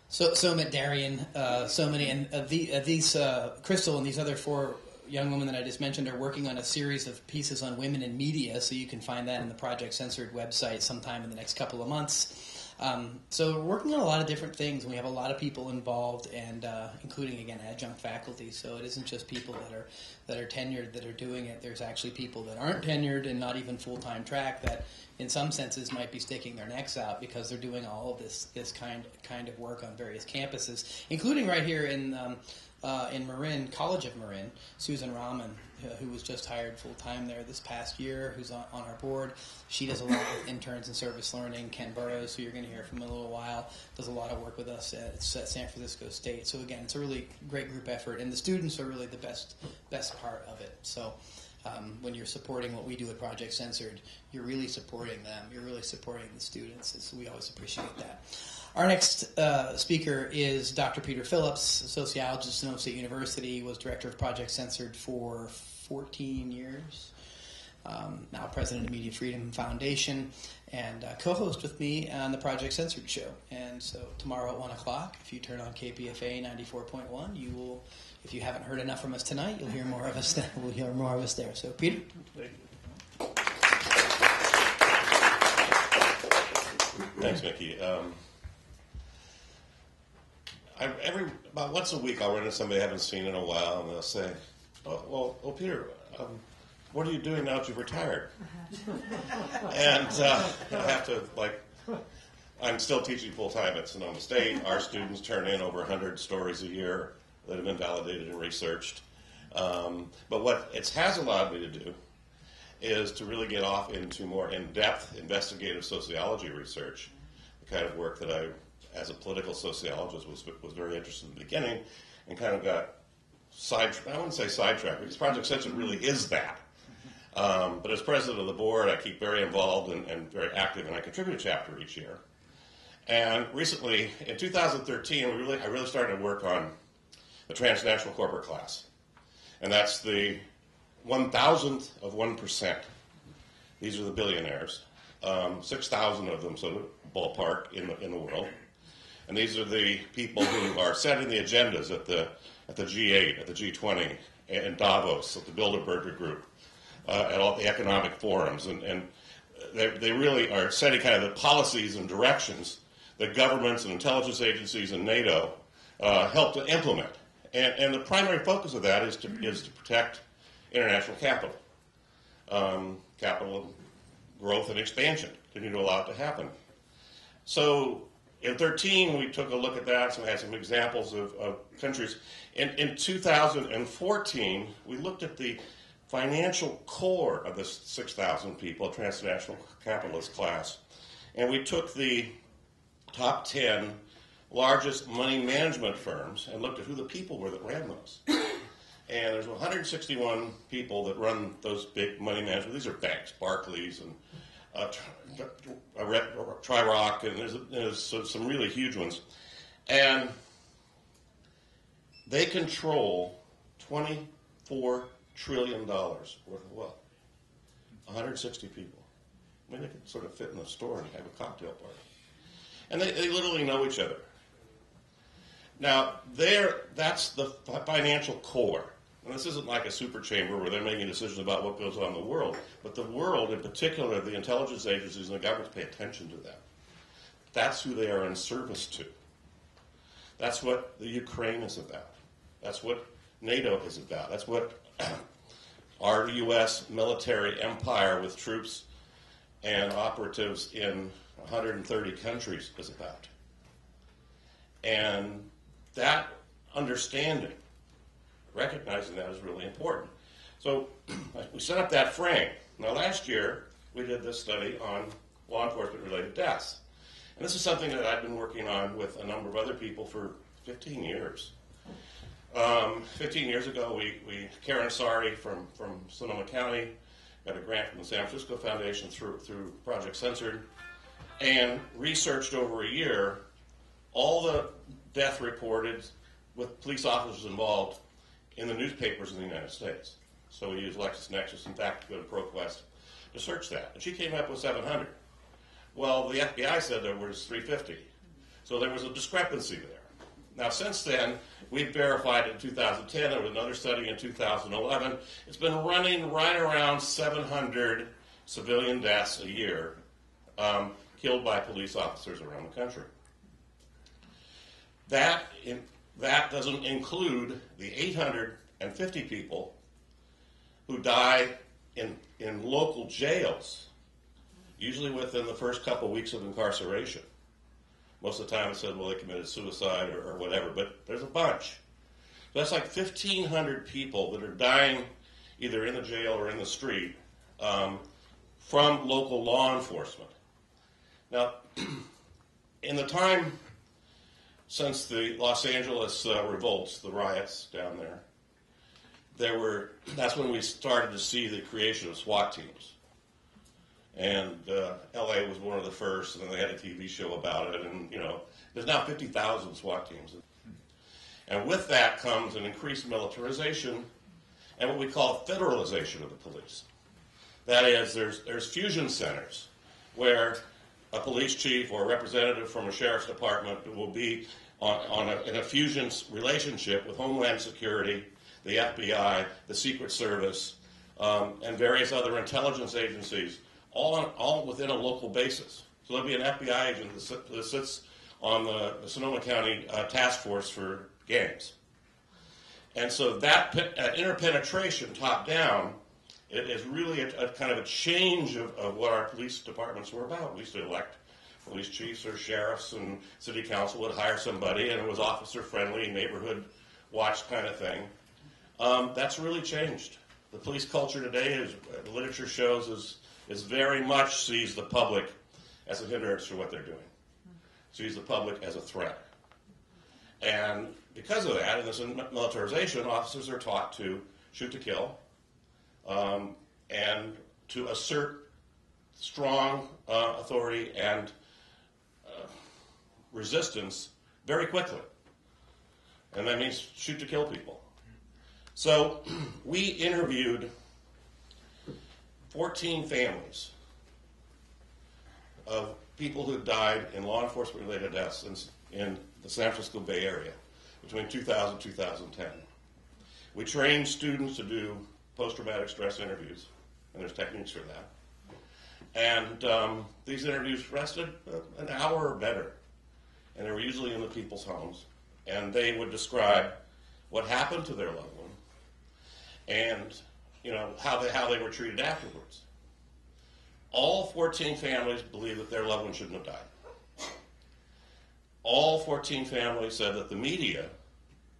Speaker 2: Somit, Darian, so many, and these Crystal and these other four young women that I just mentioned are working on a series of pieces on women in media, so you can find that in the Project Censored website sometime in the next couple of months. So we're working on a lot of different things, and we have a lot of people involved, and including, again, adjunct faculty, so it isn't just people that are tenured that are doing it. There's actually people that aren't tenured and not even full-time track that in some senses might be sticking their necks out because they're doing all of this kind of work on various campuses, including right here in Marin, College of Marin. Susan Rahman, who was just hired full-time there this past year, who's on our board. She does a lot with interns and service learning. Ken Burrows, who you're going to hear from in a little while, does a lot of work with us at San Francisco State. So again, it's a really great group effort, and the students are really the best part of it. So when you're supporting what we do at Project Censored, you're really supporting them. You're really supporting the students, and so we always appreciate that. Our next speaker is Dr. Peter Phillips, a sociologist at Sony State University, was director of Project Censored for 14 years, now president of Media Freedom Foundation, and co-host with me on the Project Censored show. And so tomorrow at 1 o'clock, if you turn on KPFA 94.1, you will, if you haven't heard enough from us tonight, you'll hear more of us. We'll hear more of us there. So, Peter.
Speaker 4: Thanks, Mickey. About once a week, I'll run into somebody I haven't seen in a while, and they'll say, "Oh, Peter, what are you doing now that you've retired?" And I have to, I'm still teaching full-time at Sonoma State. Our students turn in over 100 stories a year that have been validated and researched. But what it has allowed me to do is to really get off into more in-depth investigative sociology research, the kind of work that I, as a political sociologist, was very interested in the beginning, and kind of got I wouldn't say sidetracked, because Project Censored really is that. But as president of the board, I keep very involved and very active, and I contribute a chapter each year. And recently, in 2013, I really started to work on the Transnational corporate class. And that's the 1,000th of 1%. These are the billionaires. 6,000 of them, sort of ballpark, in the world. And these are the people who are setting the agendas at the G8, at the G20, in Davos, at the Bilderberger Group, at all the economic forums. And they really are setting kind of the policies and directions that governments and intelligence agencies and NATO help to implement. And the primary focus of that is to protect international capital. Capital growth and expansion, continue to allow it to happen. So in 2013, we took a look at that, so we had some examples of countries. In 2014, we looked at the financial core of this 6,000 people, transnational capitalist class, and we took the top 10 largest money management firms and looked at who the people were that ran those. And there's 161 people that run those big money management. These are banks, Barclays and Tri-Rock, and there's some really huge ones. And they control $24 trillion worth of wealth. 160 people. I mean, they could sort of fit in a store and have a cocktail party. And they literally know each other. Now, that's the financial core. And this isn't like a super chamber where they're making decisions about what goes on in the world. But the world, in particular, the intelligence agencies and the governments pay attention to them. That's who they are in service to. That's what the Ukraine is about. That's what NATO is about. That's what our U.S. military empire with troops and operatives in 130 countries is about. And that understanding, recognizing that is really important. So we set up that frame. Now last year, we did this study on law enforcement-related deaths. And this is something that I've been working on with a number of other people for 15 years. 15 years ago, Karen Sari from Sonoma County got a grant from the San Francisco Foundation through Project Censored, and researched over a year all the death reported with police officers involved in the newspapers in the United States. So we used LexisNexis and Tactical and ProQuest to search that. And she came up with 700. Well, the FBI said there was 350. So there was a discrepancy there. Now, since then, we've verified it in 2010. There was another study in 2011. It's been running right around 700 civilian deaths a year killed by police officers around the country. That doesn't include the 850 people who die in local jails, usually within the first couple of weeks of incarceration. Most of the time it said, well, they committed suicide or whatever, but there's a bunch. So that's like 1,500 people that are dying either in the jail or in the street from local law enforcement. Now, in the time since the Los Angeles revolts, the riots down there, that's when we started to see the creation of SWAT teams. And LA was one of the first, and then they had a TV show about it, and there's now 50,000 SWAT teams. And with that comes an increased militarization and what we call federalization of the police. That is, there's fusion centers where a police chief or a representative from a sheriff's department will be in a fusion relationship with Homeland Security, the FBI, the Secret Service, and various other intelligence agencies, all within a local basis. So there'll be an FBI agent that sits on the Sonoma County Task Force for Gangs. And so that interpenetration top-down, it is really a kind of a change of what our police departments were about. We used to elect police chiefs or sheriffs, and city council would hire somebody, and it was officer-friendly, neighborhood watch kind of thing. That's really changed. The police culture today, the literature shows, is very much sees the public as a hindrance to what they're doing. Sees the public as a threat. And because of that, in this militarization, officers are taught to shoot to kill and to assert strong authority and resistance very quickly. And that means shoot to kill people. So we interviewed 14 families of people who died in law enforcement-related deaths in the San Francisco Bay Area between 2000 and 2010. We trained students to do post-traumatic stress interviews, and there's techniques for that. And these interviews lasted an hour or better, and they were usually in the people's homes. And they would describe what happened to their loved one, and how they were treated afterwards. All 14 families believed that their loved one shouldn't have died. All 14 families said that the media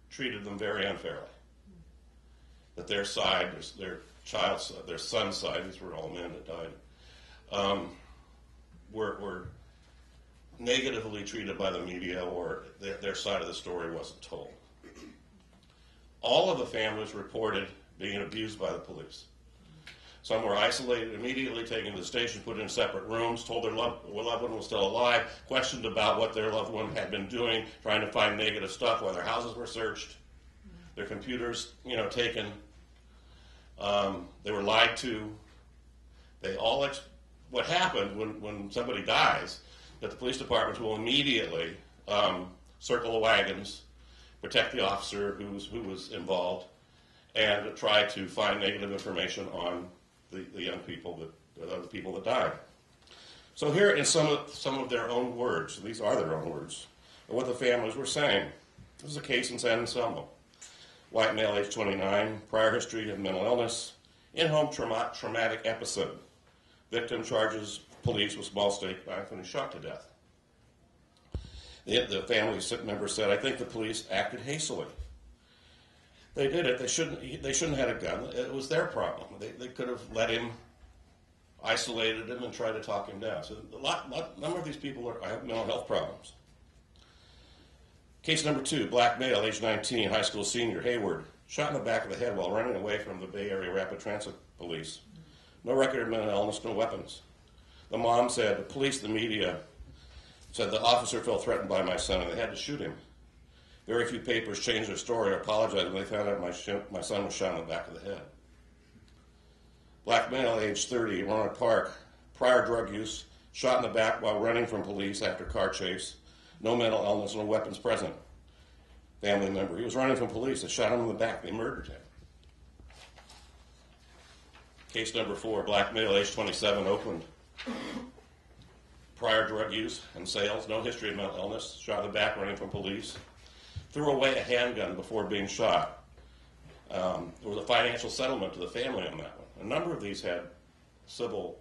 Speaker 4: treated them very unfairly. That their side, their son's side, these were all men that died, were negatively treated by the media, or their side of the story wasn't told. All of the families reported being abused by the police. Some were isolated immediately, taken to the station, put in separate rooms, told their loved one was still alive, questioned about what their loved one had been doing, trying to find negative stuff, while their houses were searched, their computers, taken. They were lied to. What happened when somebody dies, that the police departments will immediately circle the wagons, protect the officer who was involved, and try to find negative information on the young people the people that died. So here in some of their own words, these are their own words, of what the families were saying. This is a case in San Anselmo. White male, age 29, prior history of mental illness, in-home traumatic episode. Victim charges police with small steak knife and is shot to death. The family member said, "I think the police acted hastily. They did it. They shouldn't have had a gun. It was their problem. They could have let him, isolated him, and tried to talk him down." So a number of these people have mental health problems. Case number 2, black male, age 19, high school senior, Hayward, shot in the back of the head while running away from the Bay Area Rapid Transit Police. No record of mental illness, no weapons. The mom said, the police, the media, said the officer felt threatened by my son and they had to shoot him. Very few papers changed their story or apologized when they found out my son was shot in the back of the head. Black male, age 30, Roanoke Park, prior drug use, shot in the back while running from police after car chase. No mental illness, no weapons present. Family member. He was running from police. They shot him in the back. They murdered him. Case number 4, black male, age 27, Oakland. Prior drug use and sales, no history of mental illness, shot in the back running from police. Threw away a handgun before being shot. There was a financial settlement to the family on that one. A number of these had civil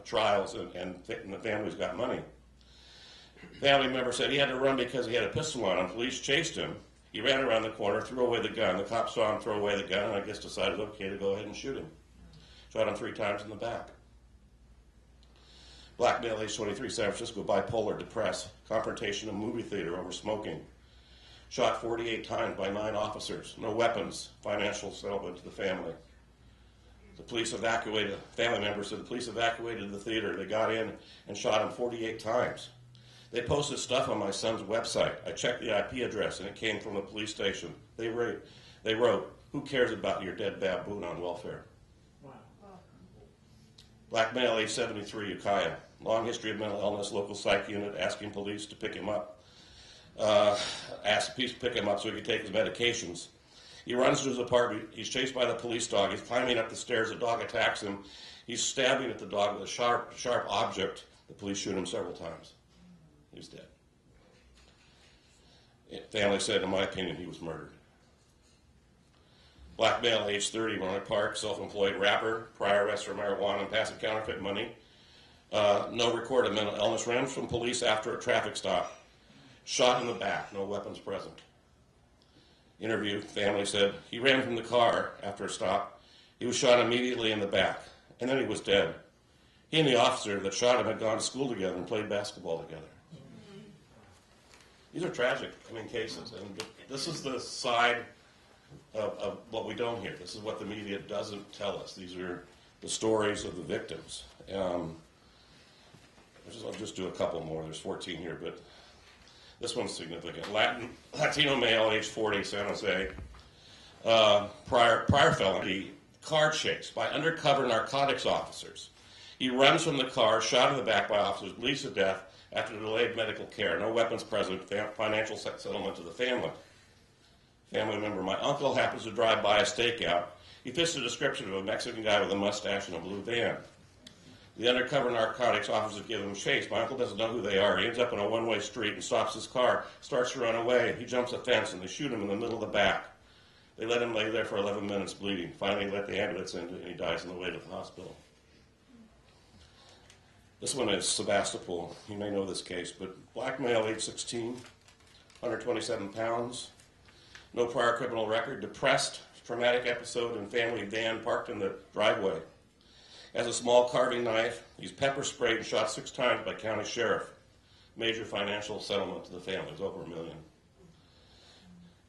Speaker 4: trials, and the families got money. Family member said he had to run because he had a pistol on him. Police chased him. He ran around the corner, threw away the gun. The cops saw him throw away the gun, and I guess decided, okay, to go ahead and shoot him. Shot him 3 times in the back. Black male, age 23, San Francisco, bipolar, depressed. Confrontation in a movie theater over smoking. Shot 48 times by 9 officers. No weapons. Financial settlement to the family. The police evacuated. Family members said the police evacuated the theater. They got in and shot him 48 times. They posted stuff on my son's website. I checked the IP address, and it came from the police station. They wrote, "Who cares about your dead baboon on welfare?" Wow. Black male, age 73, Ukiah. Long history of mental illness, local psych unit asking police to pick him up. Asked the police to pick him up so he could take his medications. He runs to his apartment. He's chased by the police dog. He's climbing up the stairs. The dog attacks him. He's stabbing at the dog with a sharp object. The police shoot him several times. He's dead. Family said, in my opinion, he was murdered. Black male, age 30, Roanoke Park, self-employed rapper, prior arrest for marijuana and passing counterfeit money. No recorded mental illness, ran from police after a traffic stop. Shot in the back, no weapons present. Interview, family said, he ran from the car after a stop. He was shot immediately in the back, and then he was dead. He and the officer that shot him had gone to school together and played basketball together. These are tragic, cases, and this is the side of what we don't hear. This is what the media doesn't tell us. These are the stories of the victims. I'll just do a couple more. There's 14 here, but this one's significant. Latino male, age 40, San Jose, prior felony, car chase by undercover narcotics officers. He runs from the car, shot in the back by officers, bleeds to death after delayed medical care. No weapons present, financial settlement to the family. Family member, my uncle happens to drive by a stakeout. He fits the description of a Mexican guy with a mustache and a blue van. The undercover narcotics officers give him chase. My uncle doesn't know who they are. He ends up in a one-way street and stops his car, starts to run away. He jumps a fence and they shoot him in the middle of the back. They let him lay there for 11 minutes bleeding. Finally, let the ambulance in and he dies on the way to the hospital. This one is Sebastopol. You may know this case, but black male, age 16, 127 pounds, no prior criminal record, depressed, traumatic episode in family van parked in the driveway. Has a small carving knife. He's pepper sprayed and shot 6 times by county sheriff. Major financial settlement to the family. It's over $1 million.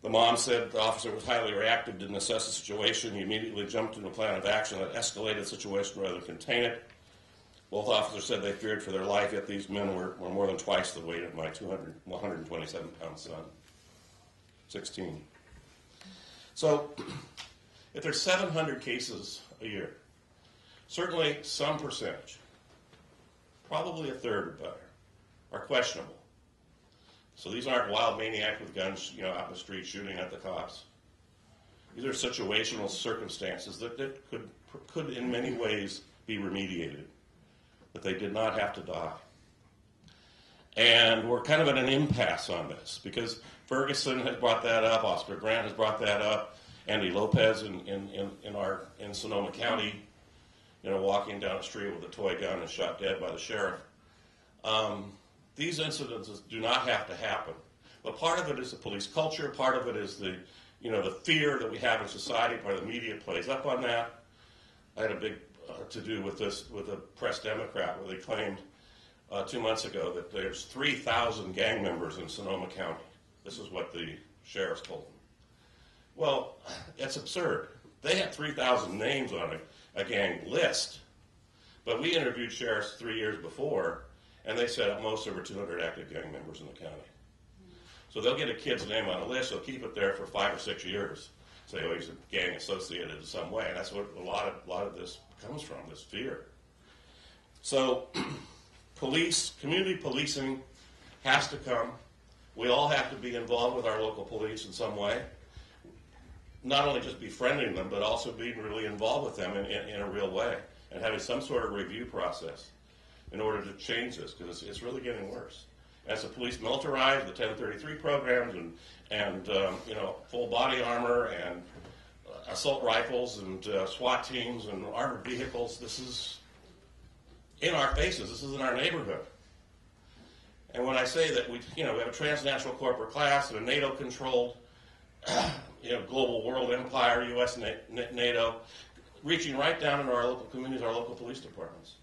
Speaker 4: The mom said the officer was highly reactive, didn't assess the situation. He immediately jumped into a plan of action that escalated the situation rather than contain it. Both officers said they feared for their life, yet these men were more than twice the weight of my 127-pound son. 16. So, if there's 700 cases a year, certainly some percentage, probably a third or better, are questionable. So these aren't wild maniacs with guns, out in the street shooting at the cops. These are situational circumstances that could in many ways be remediated, but they did not have to die. And we're kind of at an impasse on this because Ferguson has brought that up, Oscar Grant has brought that up, Andy Lopez in Sonoma County, walking down the street with a toy gun and shot dead by the sheriff. These incidences do not have to happen. But part of it is the police culture, part of it is the fear that we have in society, part of the media plays up on that. I had a big to-do with this with a Press Democrat where they claimed 2 months ago that there's 3,000 gang members in Sonoma County. This is what the sheriffs told them. Well, it's absurd. They had 3,000 names on a gang list, but we interviewed sheriffs 3 years before, and they said at most there were 200 active gang members in the county. So they'll get a kid's name on a list, they'll keep it there for 5 or 6 years, say, oh, he's a gang associated in some way, and that's what a lot of this comes from, this fear. So community policing has to come. We all have to be involved with our local police in some way. Not only just befriending them, but also being really involved with them in a real way and having some sort of review process in order to change this, because it's really getting worse. As the police militarize, the 1033 programs and full body armor and assault rifles and SWAT teams and armored vehicles, this is in our faces. This is in our neighborhood. And when I say that we have a transnational corporate class and a NATO-controlled global world empire, U.S. NATO, reaching right down into our local communities, our local police departments.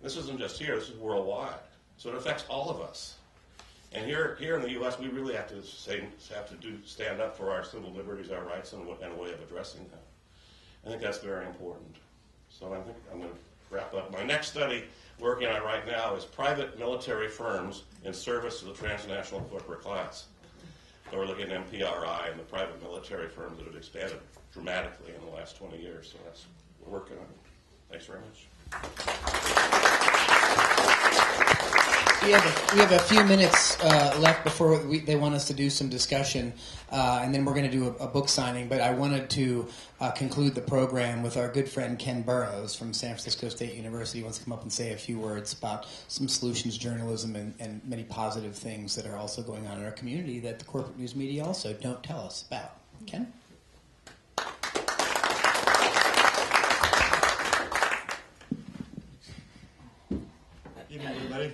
Speaker 4: This isn't just here, this is worldwide. So it affects all of us. And here in the U.S., we really have to stand up for our civil liberties, our rights, and a way of addressing them. I think that's very important. So I think I'm going to wrap up. My next study working on right now is private military firms in service to the transnational corporate class. So we're looking at MPRI and the private military firms that have expanded dramatically in the last 20 years. So that's what we're working on. Thanks very much.
Speaker 2: We have a few minutes left before they want us to do some discussion, and then we're going to do a book signing. But I wanted to conclude the program with our good friend Ken Burrows from San Francisco State University. He wants to come up and say a few words about some solutions journalism and many positive things that are also going on in our community that the corporate news media also don't tell us about. Ken?
Speaker 5: Evening, everybody.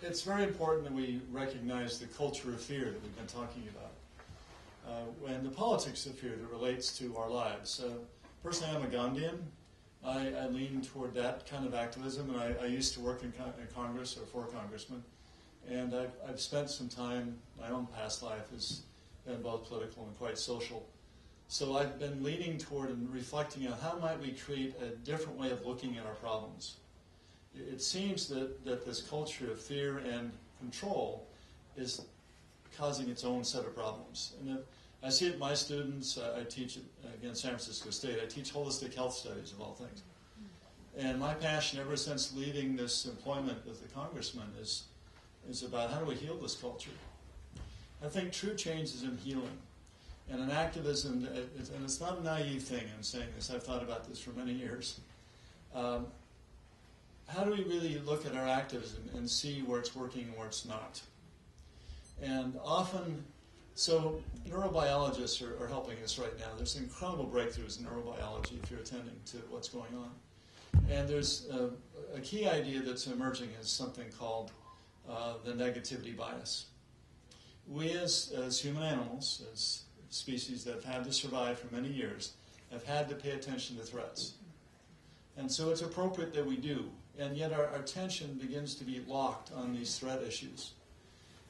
Speaker 5: It's very important that we recognize the culture of fear that we've been talking about, and the politics of fear that relates to our lives. Personally, I'm a Gandhian, I lean toward that kind of activism, and I used to work in Congress or for congressmen, and I've spent some time, my own past life has been both political and quite social. So I've been leaning toward and reflecting on how might we create a different way of looking at our problems. It seems that this culture of fear and control is causing its own set of problems. And I see it in my students. I teach at San Francisco State. I teach holistic health studies, of all things. And my passion ever since leaving this employment with the congressman is about how do we heal this culture. I think true change is in healing. And an activism, and it's not a naive thing, I'm saying this, I've thought about this for many years. How do we really look at our activism and see where it's working and where it's not? And often, so neurobiologists are helping us right now. There's incredible breakthroughs in neurobiology if you're attending to what's going on. And there's a key idea that's emerging is something called the negativity bias. We as human animals, as species that have had to survive for many years, have had to pay attention to threats. And so it's appropriate that we do. And yet our attention begins to be locked on these threat issues.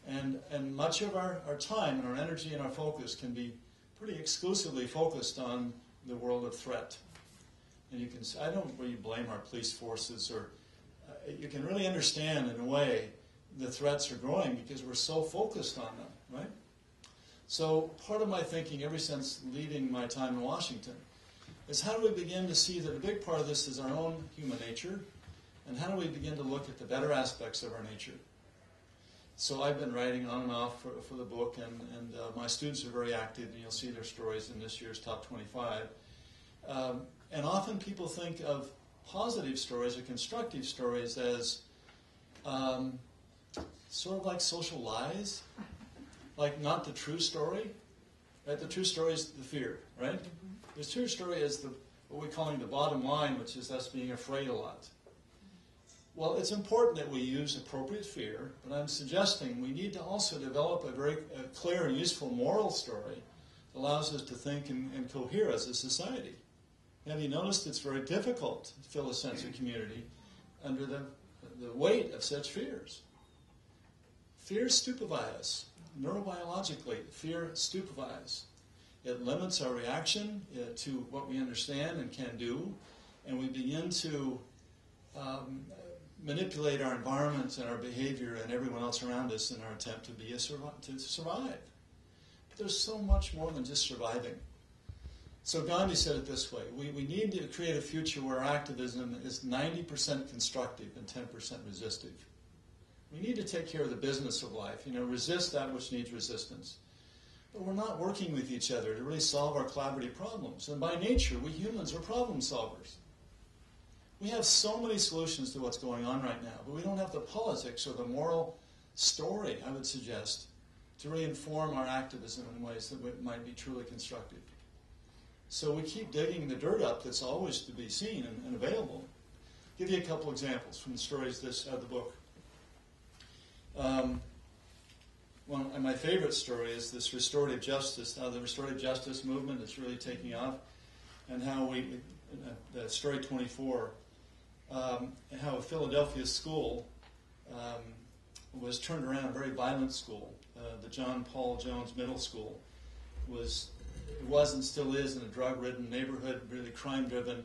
Speaker 5: And much of our time and our energy and our focus can be pretty exclusively focused on the world of threat. And you can, I don't really blame our police forces, or you can really understand in a way the threats are growing because we're so focused on them, right? So part of my thinking ever since leaving my time in Washington is how do we begin to see that a big part of this is our own human nature, and how do we begin to look at the better aspects of our nature? So I've been writing on and off for the book, and my students are very active, and you'll see their stories in this year's Top 25. And often people think of positive stories or constructive stories as sort of like social lies, like not the true story. Right? The true story is the fear, right? The true story is what we're calling the bottom line, which is us being afraid a lot. Well, it's important that we use appropriate fear, but I'm suggesting we need to also develop a very clear and useful moral story that allows us to think and cohere as a society. Have you noticed it's very difficult to fill a sense of community under the weight of such fears? Fears stupefy us. Neurobiologically, fear stupefies. It limits our reaction to what we understand and can do, and we begin to manipulate our environment and our behavior and everyone else around us in our attempt to survive. But there's so much more than just surviving. So Gandhi said it this way: we need to create a future where activism is 90% constructive and 10% resistive. We need to take care of the business of life, resist that which needs resistance. But we're not working with each other to really solve our collaborative problems. And by nature, we humans are problem solvers. We have so many solutions to what's going on right now, but we don't have the politics or the moral story, I would suggest, to really inform our activism in ways that might be truly constructive. So we keep digging the dirt up that's always to be seen and available. I'll give you a couple examples from the stories out of the book. My favorite story is this restorative justice, how the restorative justice movement is really taking off, and how the story 24, how a Philadelphia school was turned around, a very violent school. The John Paul Jones Middle School was and still is in a drug-ridden neighborhood, really crime-driven,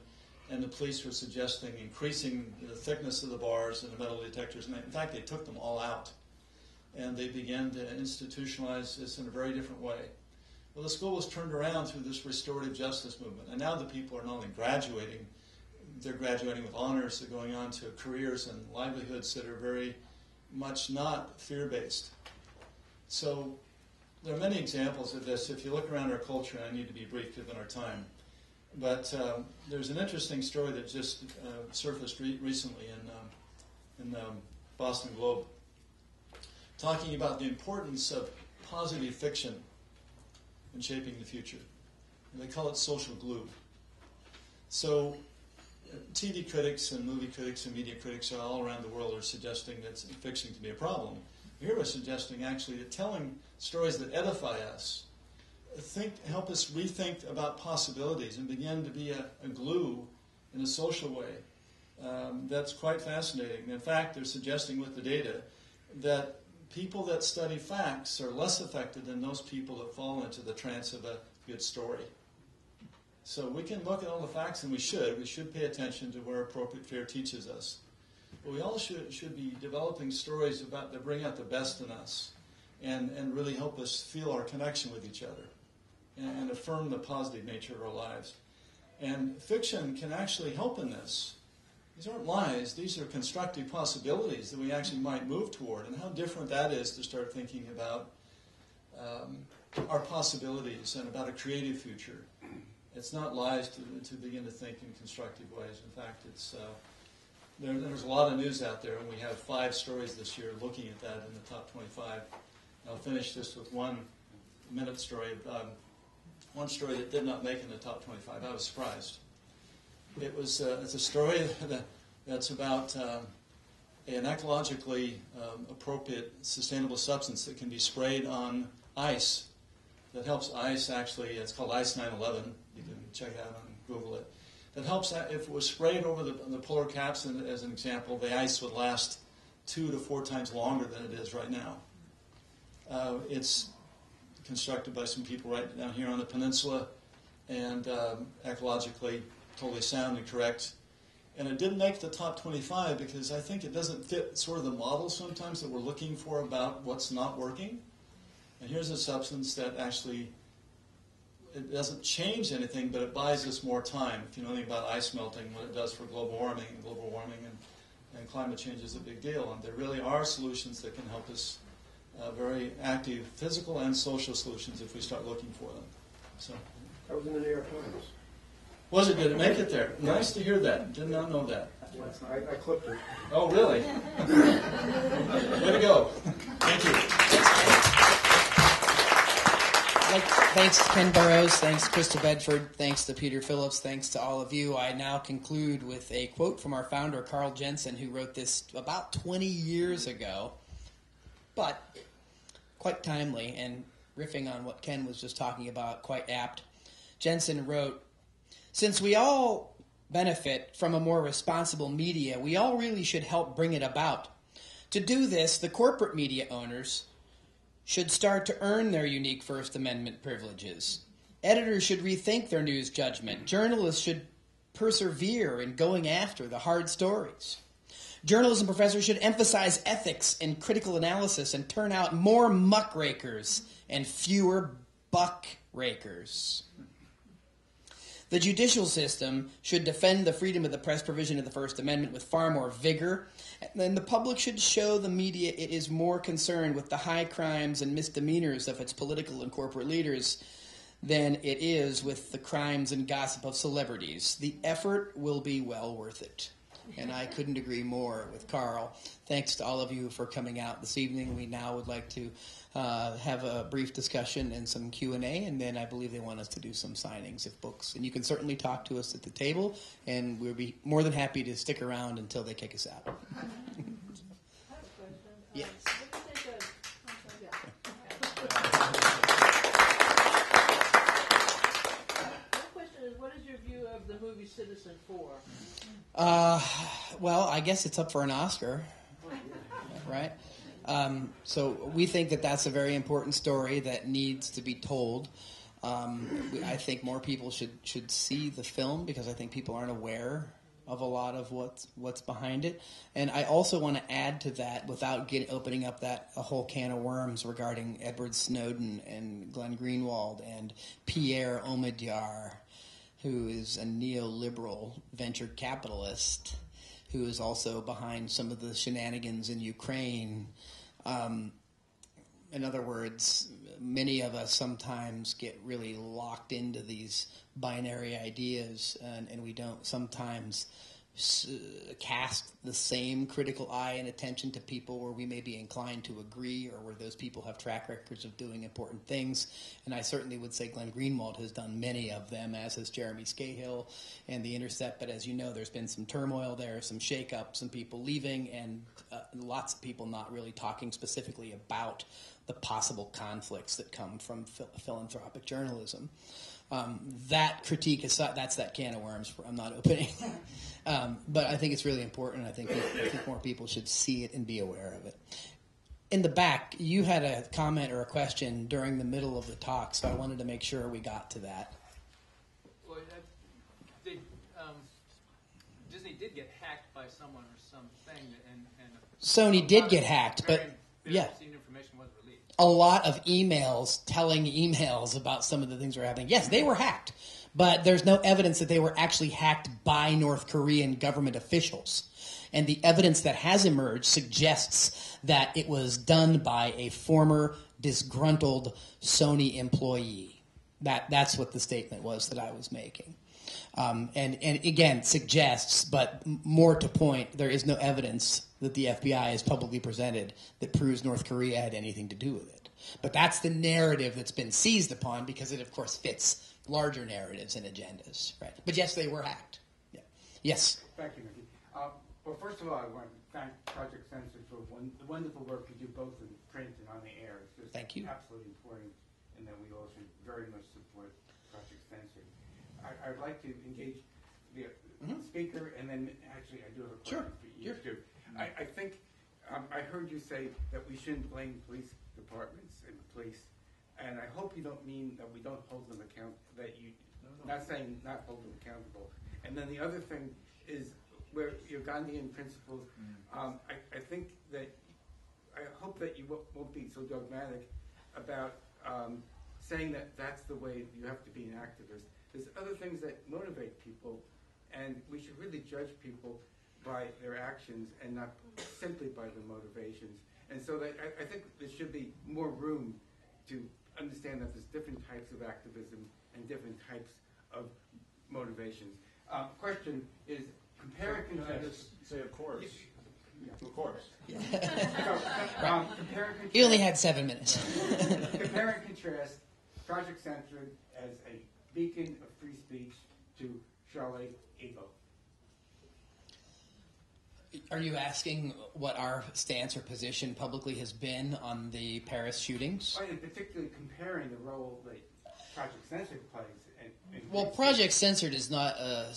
Speaker 5: and the police were suggesting increasing the thickness of the bars and the metal detectors. And in fact, they took them all out. And they began to institutionalize this in a very different way. Well, the school was turned around through this restorative justice movement. And now the people are not only graduating, they're graduating with honors, they're going on to careers and livelihoods that are very much not fear-based. So there are many examples of this. If you look around our culture, and I need to be brief given our time, but there's an interesting story that just surfaced recently in the Boston Globe, talking about the importance of positive fiction in shaping the future. And they call it social glue. So TV critics and movie critics and media critics all around the world are suggesting that fiction can be a problem. Here we're suggesting actually that telling stories that edify us, help us rethink about possibilities and begin to be a glue in a social way. That's quite fascinating. In fact, they're suggesting with the data that people that study facts are less affected than those people that fall into the trance of a good story. So we can look at all the facts, and we should. We should pay attention to where appropriate fear teaches us. But we all should be developing stories that bring out the best in us and really help us feel our connection with each other and affirm the positive nature of our lives. And fiction can actually help in this. These aren't lies. These are constructive possibilities that we actually might move toward, and how different that is to start thinking about our possibilities and about a creative future. It's not lies to begin to think in constructive ways. In fact, it's there's a lot of news out there, and we have 5 stories this year looking at that in the top 25. I'll finish this with 1 minute story. One story that did not make it in the top 25. I was surprised. It's a story that's about an ecologically appropriate, sustainable substance that can be sprayed on ice. That helps ice actually. It's called Ice 9/11. You can check it out and Google it. That helps if it was sprayed over the polar caps, and as an example, the ice would last 2 to 4 times longer than it is right now. It's constructed by some people right down here on the peninsula, and ecologically totally sound and correct. And it didn't make the top 25 because I think it doesn't fit sort of the model sometimes that we're looking for about what's not working. And here's a substance that actually, it doesn't change anything, but it buys us more time. If you know anything about ice melting, what it does for global warming and climate change is a big deal. And there really are solutions that can help us, very active physical and social solutions if we start looking for them. So
Speaker 6: That was in the New York Times.
Speaker 5: was it? Did it make it there? Nice to hear that. Did not know that.
Speaker 6: I clipped it.
Speaker 5: Oh, really? Way to go. Thank you.
Speaker 2: Thanks to Ken Burrows, thanks to Krista Bedford, thanks to Peter Phillips, thanks to all of you. I now conclude with a quote from our founder, Carl Jensen, who wrote this about 20 years ago, but quite timely and riffing on what Ken was just talking about, quite apt. Jensen wrote, "Since we all benefit from a more responsible media, we all really should help bring it about. To do this, the corporate media owners should start to earn their unique First Amendment privileges. Editors should rethink their news judgment. Journalists should persevere in going after the hard stories. Journalism professors should emphasize ethics and critical analysis and turn out more muckrakers and fewer buckrakers. The judicial system should defend the freedom of the press provision of the First Amendment with far more vigor. And then the public should show the media it is more concerned with the high crimes and misdemeanors of its political and corporate leaders than it is with the crimes and gossip of celebrities. The effort will be well worth it." And I couldn't agree more with Carl. Thanks to all of you for coming out this evening. We now would like to have a brief discussion and some Q&A, and then I believe they want us to do some signings of books. And you can certainly talk to us at the table, and we'll be more than happy to stick around until they kick us out.
Speaker 7: I have a question.
Speaker 2: Yes.
Speaker 7: What do you think My question is, what is your view of the movie Citizen 4?
Speaker 2: Well, I guess it's up for an Oscar, right? So we think that that's a very important story that needs to be told. I think more people should see the film because I think people aren't aware of a lot of what's behind it. And I also want to add to that, without opening up a whole can of worms regarding Edward Snowden and Glenn Greenwald and Pierre Omidyar, who is a neoliberal venture capitalist, who is also behind some of the shenanigans in Ukraine. In other words, many of us sometimes get really locked into these binary ideas, and we don't sometimes cast the same critical eye and attention to people where we may be inclined to agree or where those people have track records of doing important things. And I certainly would say Glenn Greenwald has done many of them, as has Jeremy Scahill and The Intercept. But as you know, there's been some turmoil there, some shake-up, some people leaving, and lots of people not really talking specifically about the possible conflicts that come from philanthropic journalism. That critique aside, that's that can of worms I'm not opening. But I think it's really important. I think more people should see it and be aware of it. In the back, you had a comment or a question during the middle of the talk, so I wanted to make sure we got to that.
Speaker 8: Well, Disney did get hacked by someone or something, and
Speaker 2: Sony did get hacked, but yeah,
Speaker 8: information was released.
Speaker 2: A lot of emails telling emails about some of the things that were happening. Yes, they were hacked, but there's no evidence that they were actually hacked by North Korean government officials. And the evidence that has emerged suggests that it was done by a former disgruntled Sony employee. That's what the statement was that I was making. And again, suggests, but more to point, there is no evidence that the FBI has publicly presented that proves North Korea had anything to do with it. But that's the narrative that's been seized upon because it, of course, fits larger narratives and agendas. Right? But yes, they were hacked. Yeah. Yes?
Speaker 9: Thank you, Mickey. Well, first of all, I want to thank Project Censored for the wonderful work you do both in print and on the air. It's just
Speaker 2: Thank you.
Speaker 9: Absolutely important, and that we all should very much support Project Censored. I'd like to engage the speaker, and then actually I do have a question for you too. I think I heard you say that we shouldn't blame police departments and police, and I hope you don't mean that we don't hold them accountable. That you, not saying not hold them accountable. And then the other thing is where your Gandhian principles. I think that I hope that you won't be so dogmatic about saying that that's the way you have to be an activist. There's other things that motivate people, and we should really judge people by their actions and not simply by their motivations. And so that I think there should be more room to understand that there's different types of activism and different types of motivations. Question is, compare and contrast.
Speaker 6: Can I just say, of course? Yeah, of course.
Speaker 9: So, compare and contrast.
Speaker 2: You only had 7 minutes.
Speaker 9: Compare and contrast Project Censored as a beacon of free speech to Charlie Hebdo.
Speaker 2: Are you asking what our stance or position publicly has been on the Paris shootings?
Speaker 9: And particularly comparing the role that Project Censored plays.
Speaker 2: Well, Project Censored is not a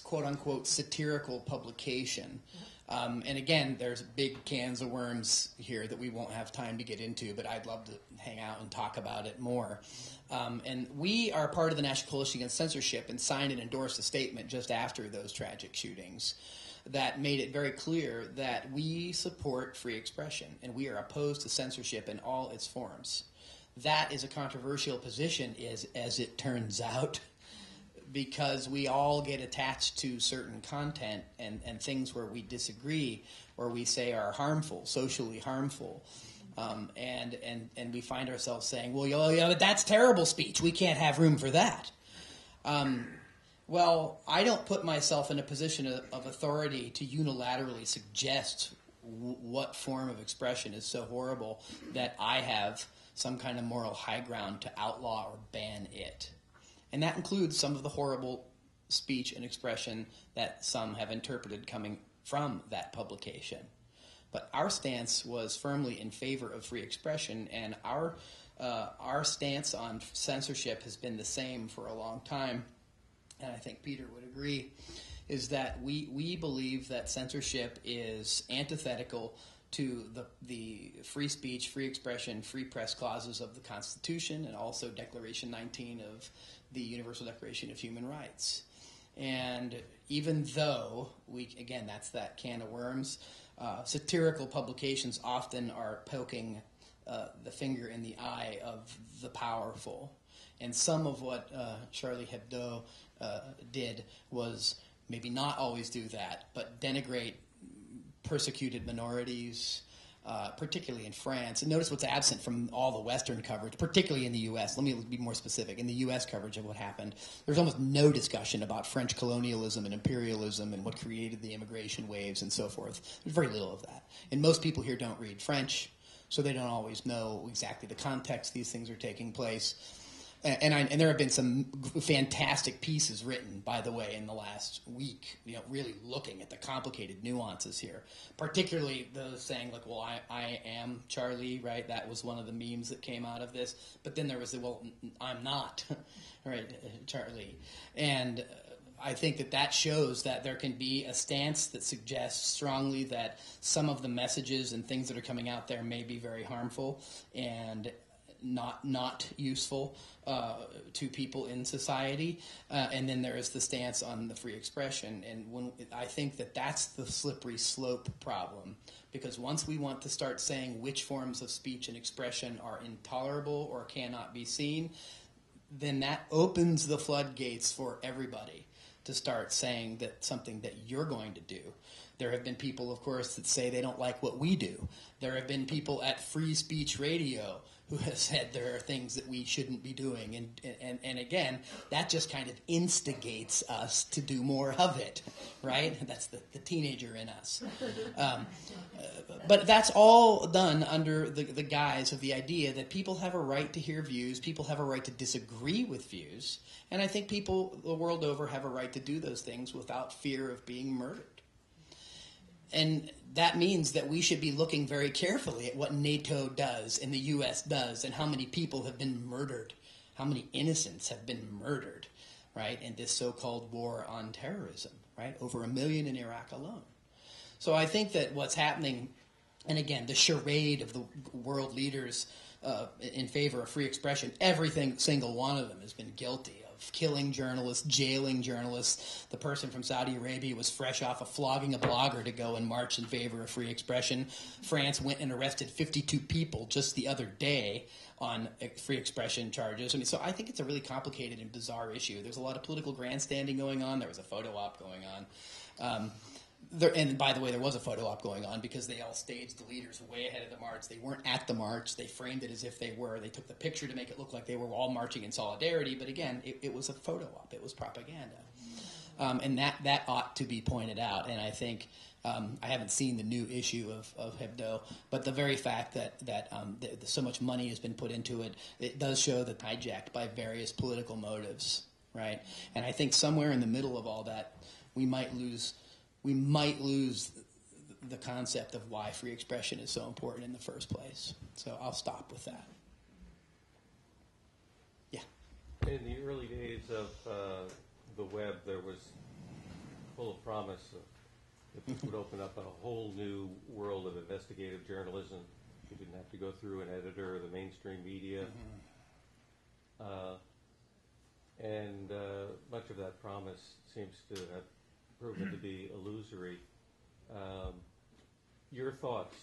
Speaker 2: quote-unquote satirical publication. And again, there's big cans of worms here that we won't have time to get into, but I'd love to hang out and talk about it more. And we are part of the National Coalition Against Censorship and signed and endorsed a statement just after those tragic shootings that made it very clear that we support free expression and we are opposed to censorship in all its forms. That is a controversial position, as it turns out, because we all get attached to certain content and things where we disagree or we say are harmful, socially harmful. And we find ourselves saying, well, but that's terrible speech. We can't have room for that. Well, I don't put myself in a position of authority to unilaterally suggest what form of expression is so horrible that I have some kind of moral high ground to outlaw or ban it. And that includes some of the horrible speech and expression that some have interpreted coming from that publication. But our stance was firmly in favor of free expression, and our stance on censorship has been the same for a long time, and I think Peter would agree, is that we believe that censorship is antithetical to the free speech, free expression, free press clauses of the Constitution and also Declaration 19 of the Universal Declaration of Human Rights. And even though, again, that's that can of worms, satirical publications often are poking the finger in the eye of the powerful. And some of what Charlie Hebdo did was maybe not always do that, but denigrate persecuted minorities, particularly in France. And notice what's absent from all the Western coverage, particularly in the U.S. Let me be more specific. In the U.S. coverage of what happened, there's almost no discussion about French colonialism and imperialism and what created the immigration waves and so forth. There's very little of that. And most people here don't read French, so they don't always know exactly the context these things are taking place. And there have been some fantastic pieces written, by the way, in the last week, really looking at the complicated nuances here, particularly those saying, like, well, I am Charlie, right? That was one of the memes that came out of this. But then there was the, well, I'm not, right, Charlie. And I think that shows that there can be a stance that suggests strongly that some of the messages and things that are coming out there may be very harmful and not useful to people in society, and then there is the stance on the free expression. And I think that that's the slippery slope problem, because once we want to start saying which forms of speech and expression are intolerable or cannot be seen, then that opens the floodgates for everybody to start saying that something that you're going to do. There have been people, of course, that say they don't like what we do. There have been people at Free Speech Radio who have said there are things that we shouldn't be doing. And again, that just kind of instigates us to do more of it, right? That's the teenager in us. But that's all done under the guise of the idea that people have a right to hear views, people have a right to disagree with views, and I think people the world over have a right to do those things without fear of being murdered. And that means that we should be looking very carefully at what NATO does and the U.S. does and how many people have been murdered, how many innocents have been murdered, right, in this so-called war on terrorism, right, over 1 million in Iraq alone. So I think that what's happening, and again, the charade of the world leaders in favor of free expression, single one of them has been guilty of killing journalists, jailing journalists. The person from Saudi Arabia was fresh off of flogging a blogger to go and march in favor of free expression. France went and arrested 52 people just the other day on free expression charges. So I think it's a really complicated and bizarre issue. There's a lot of political grandstanding going on. There was a photo op going on. And by the way, there was a photo op going on because they all staged the leaders way ahead of the march. They weren't at the march. They framed it as if they were. They took the picture to make it look like they were all marching in solidarity. But again, it was a photo op. It was propaganda. And that ought to be pointed out. And I think I haven't seen the new issue of Hebdo, but the very fact that so much money has been put into it, it does show that hijacked by various political motives, right? And I think somewhere in the middle of all that, we might lose the concept of why free expression is so important in the first place. So I'll stop with that. Yeah.
Speaker 10: In the early days of the web, there was full of promise that this would open up a whole new world of investigative journalism. You didn't have to go through an editor or the mainstream media. And much of that promise seems to have proven to be illusory. Your thoughts,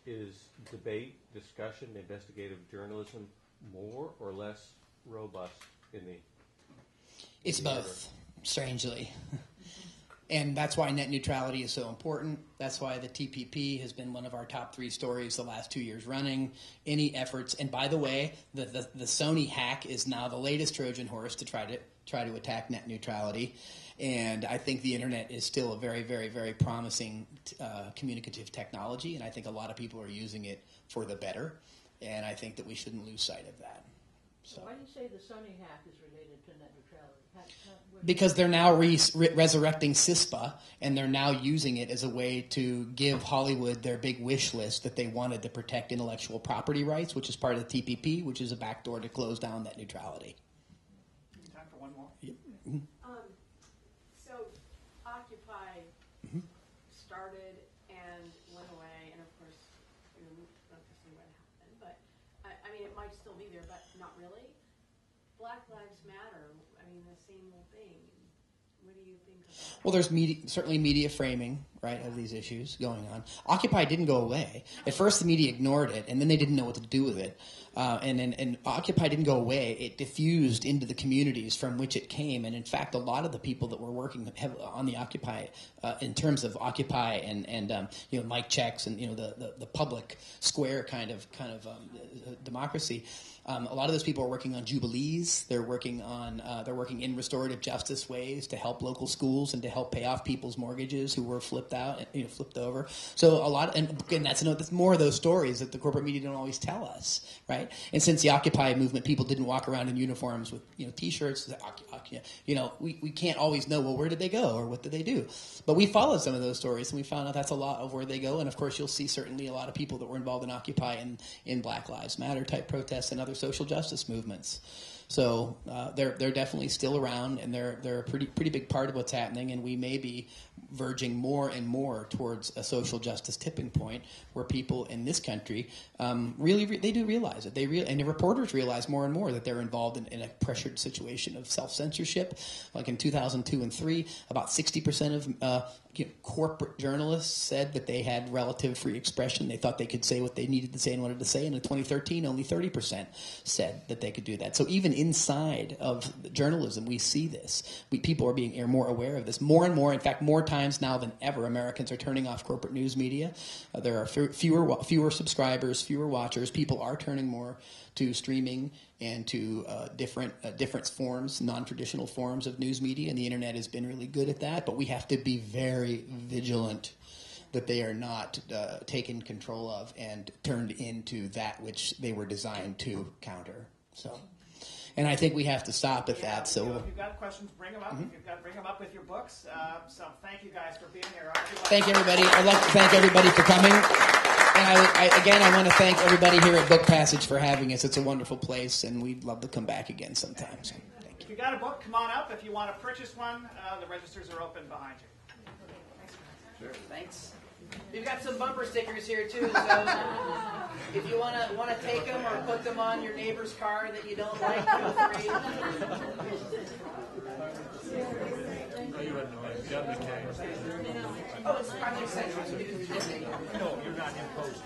Speaker 10: is debate, discussion, investigative journalism more or less robust in the...
Speaker 2: It's both, strangely. And that's why net neutrality is so important. That's why the TPP has been one of our top 3 stories the last 2 years running. Any efforts, and by the way, the Sony hack is now the latest Trojan horse to try to attack net neutrality. And I think the internet is still a very, very, very promising communicative technology, and I think a lot of people are using it for the better, and I think that we shouldn't lose sight of that. So.
Speaker 7: Why do you say the Sony hack is related to net neutrality?
Speaker 2: Because they're now resurrecting CISPA, and they're now using it as a way to give Hollywood their big wish list that they wanted to protect intellectual property rights, which is part of the TPP, which is a backdoor to close down net neutrality.
Speaker 1: Time for one more?
Speaker 2: Yep.
Speaker 11: So Occupy started and went away, and of course, not to see what happened, but I mean, it might still be there, but not really. Black Lives Matter, I mean, the same old thing. What do you think of that?
Speaker 2: Well, there's certainly media framing, right, of these issues going on. Occupy didn't go away. At first, the media ignored it, and then they didn't know what to do with it. And Occupy didn't go away. It diffused into the communities from which it came. And in fact, a lot of the people that were working on the Occupy, in terms of Occupy and mic checks and the public square kind of democracy. A lot of those people are working on jubilees. They're working in restorative justice ways to help local schools and to help pay off people's mortgages who were flipped out, flipped over. So a lot, and that's more of those stories that the corporate media don't always tell us, right? And since the Occupy movement, people didn't walk around in uniforms with T-shirts. We can't always know, well, where did they go or what did they do? But we followed some of those stories, and we found out that's a lot of where they go. And of course, you'll see certainly a lot of people that were involved in Occupy and in Black Lives Matter type protests and other social justice movements. So they're definitely still around, and they're a pretty big part of what's happening. And we may be verging more and more towards a social justice tipping point where people in this country they do realize it. And the reporters realize more and more that they're involved in a pressured situation of self-censorship. Like in 2002 and 2003, about 60% of corporate journalists said that they had relative free expression. They thought they could say what they needed to say and wanted to say. And in 2013, only 30% said that they could do that. So even inside of journalism, we see this. People are being more aware of this. More and more, in fact, more times now than ever, Americans are turning off corporate news media. There are fewer subscribers, fewer watchers. People are turning more to streaming and to different forms, non-traditional forms of news media, and the internet has been really good at that. But we have to be very vigilant that they are not taken control of and turned into that which they were designed to counter. So, and I think we have to stop at that. So,
Speaker 12: if you've got questions, bring them up. If you've got, bring them up with your books. So, thank you guys for being here.
Speaker 2: Thank you, everybody. I'd like to thank everybody for coming. And I want to thank everybody here at Book Passage for having us. It's a wonderful place, and we'd love to come back again sometime. So, thank you.
Speaker 12: If you got a book, come on up. If you want to purchase one, the registers are open behind you.
Speaker 2: Sure.
Speaker 7: Thanks. We've got some bumper stickers here too, so if you want to take them or put them on your neighbor's car that you don't like, feel free. Oh, it's Project Censored. No, you're not imposing.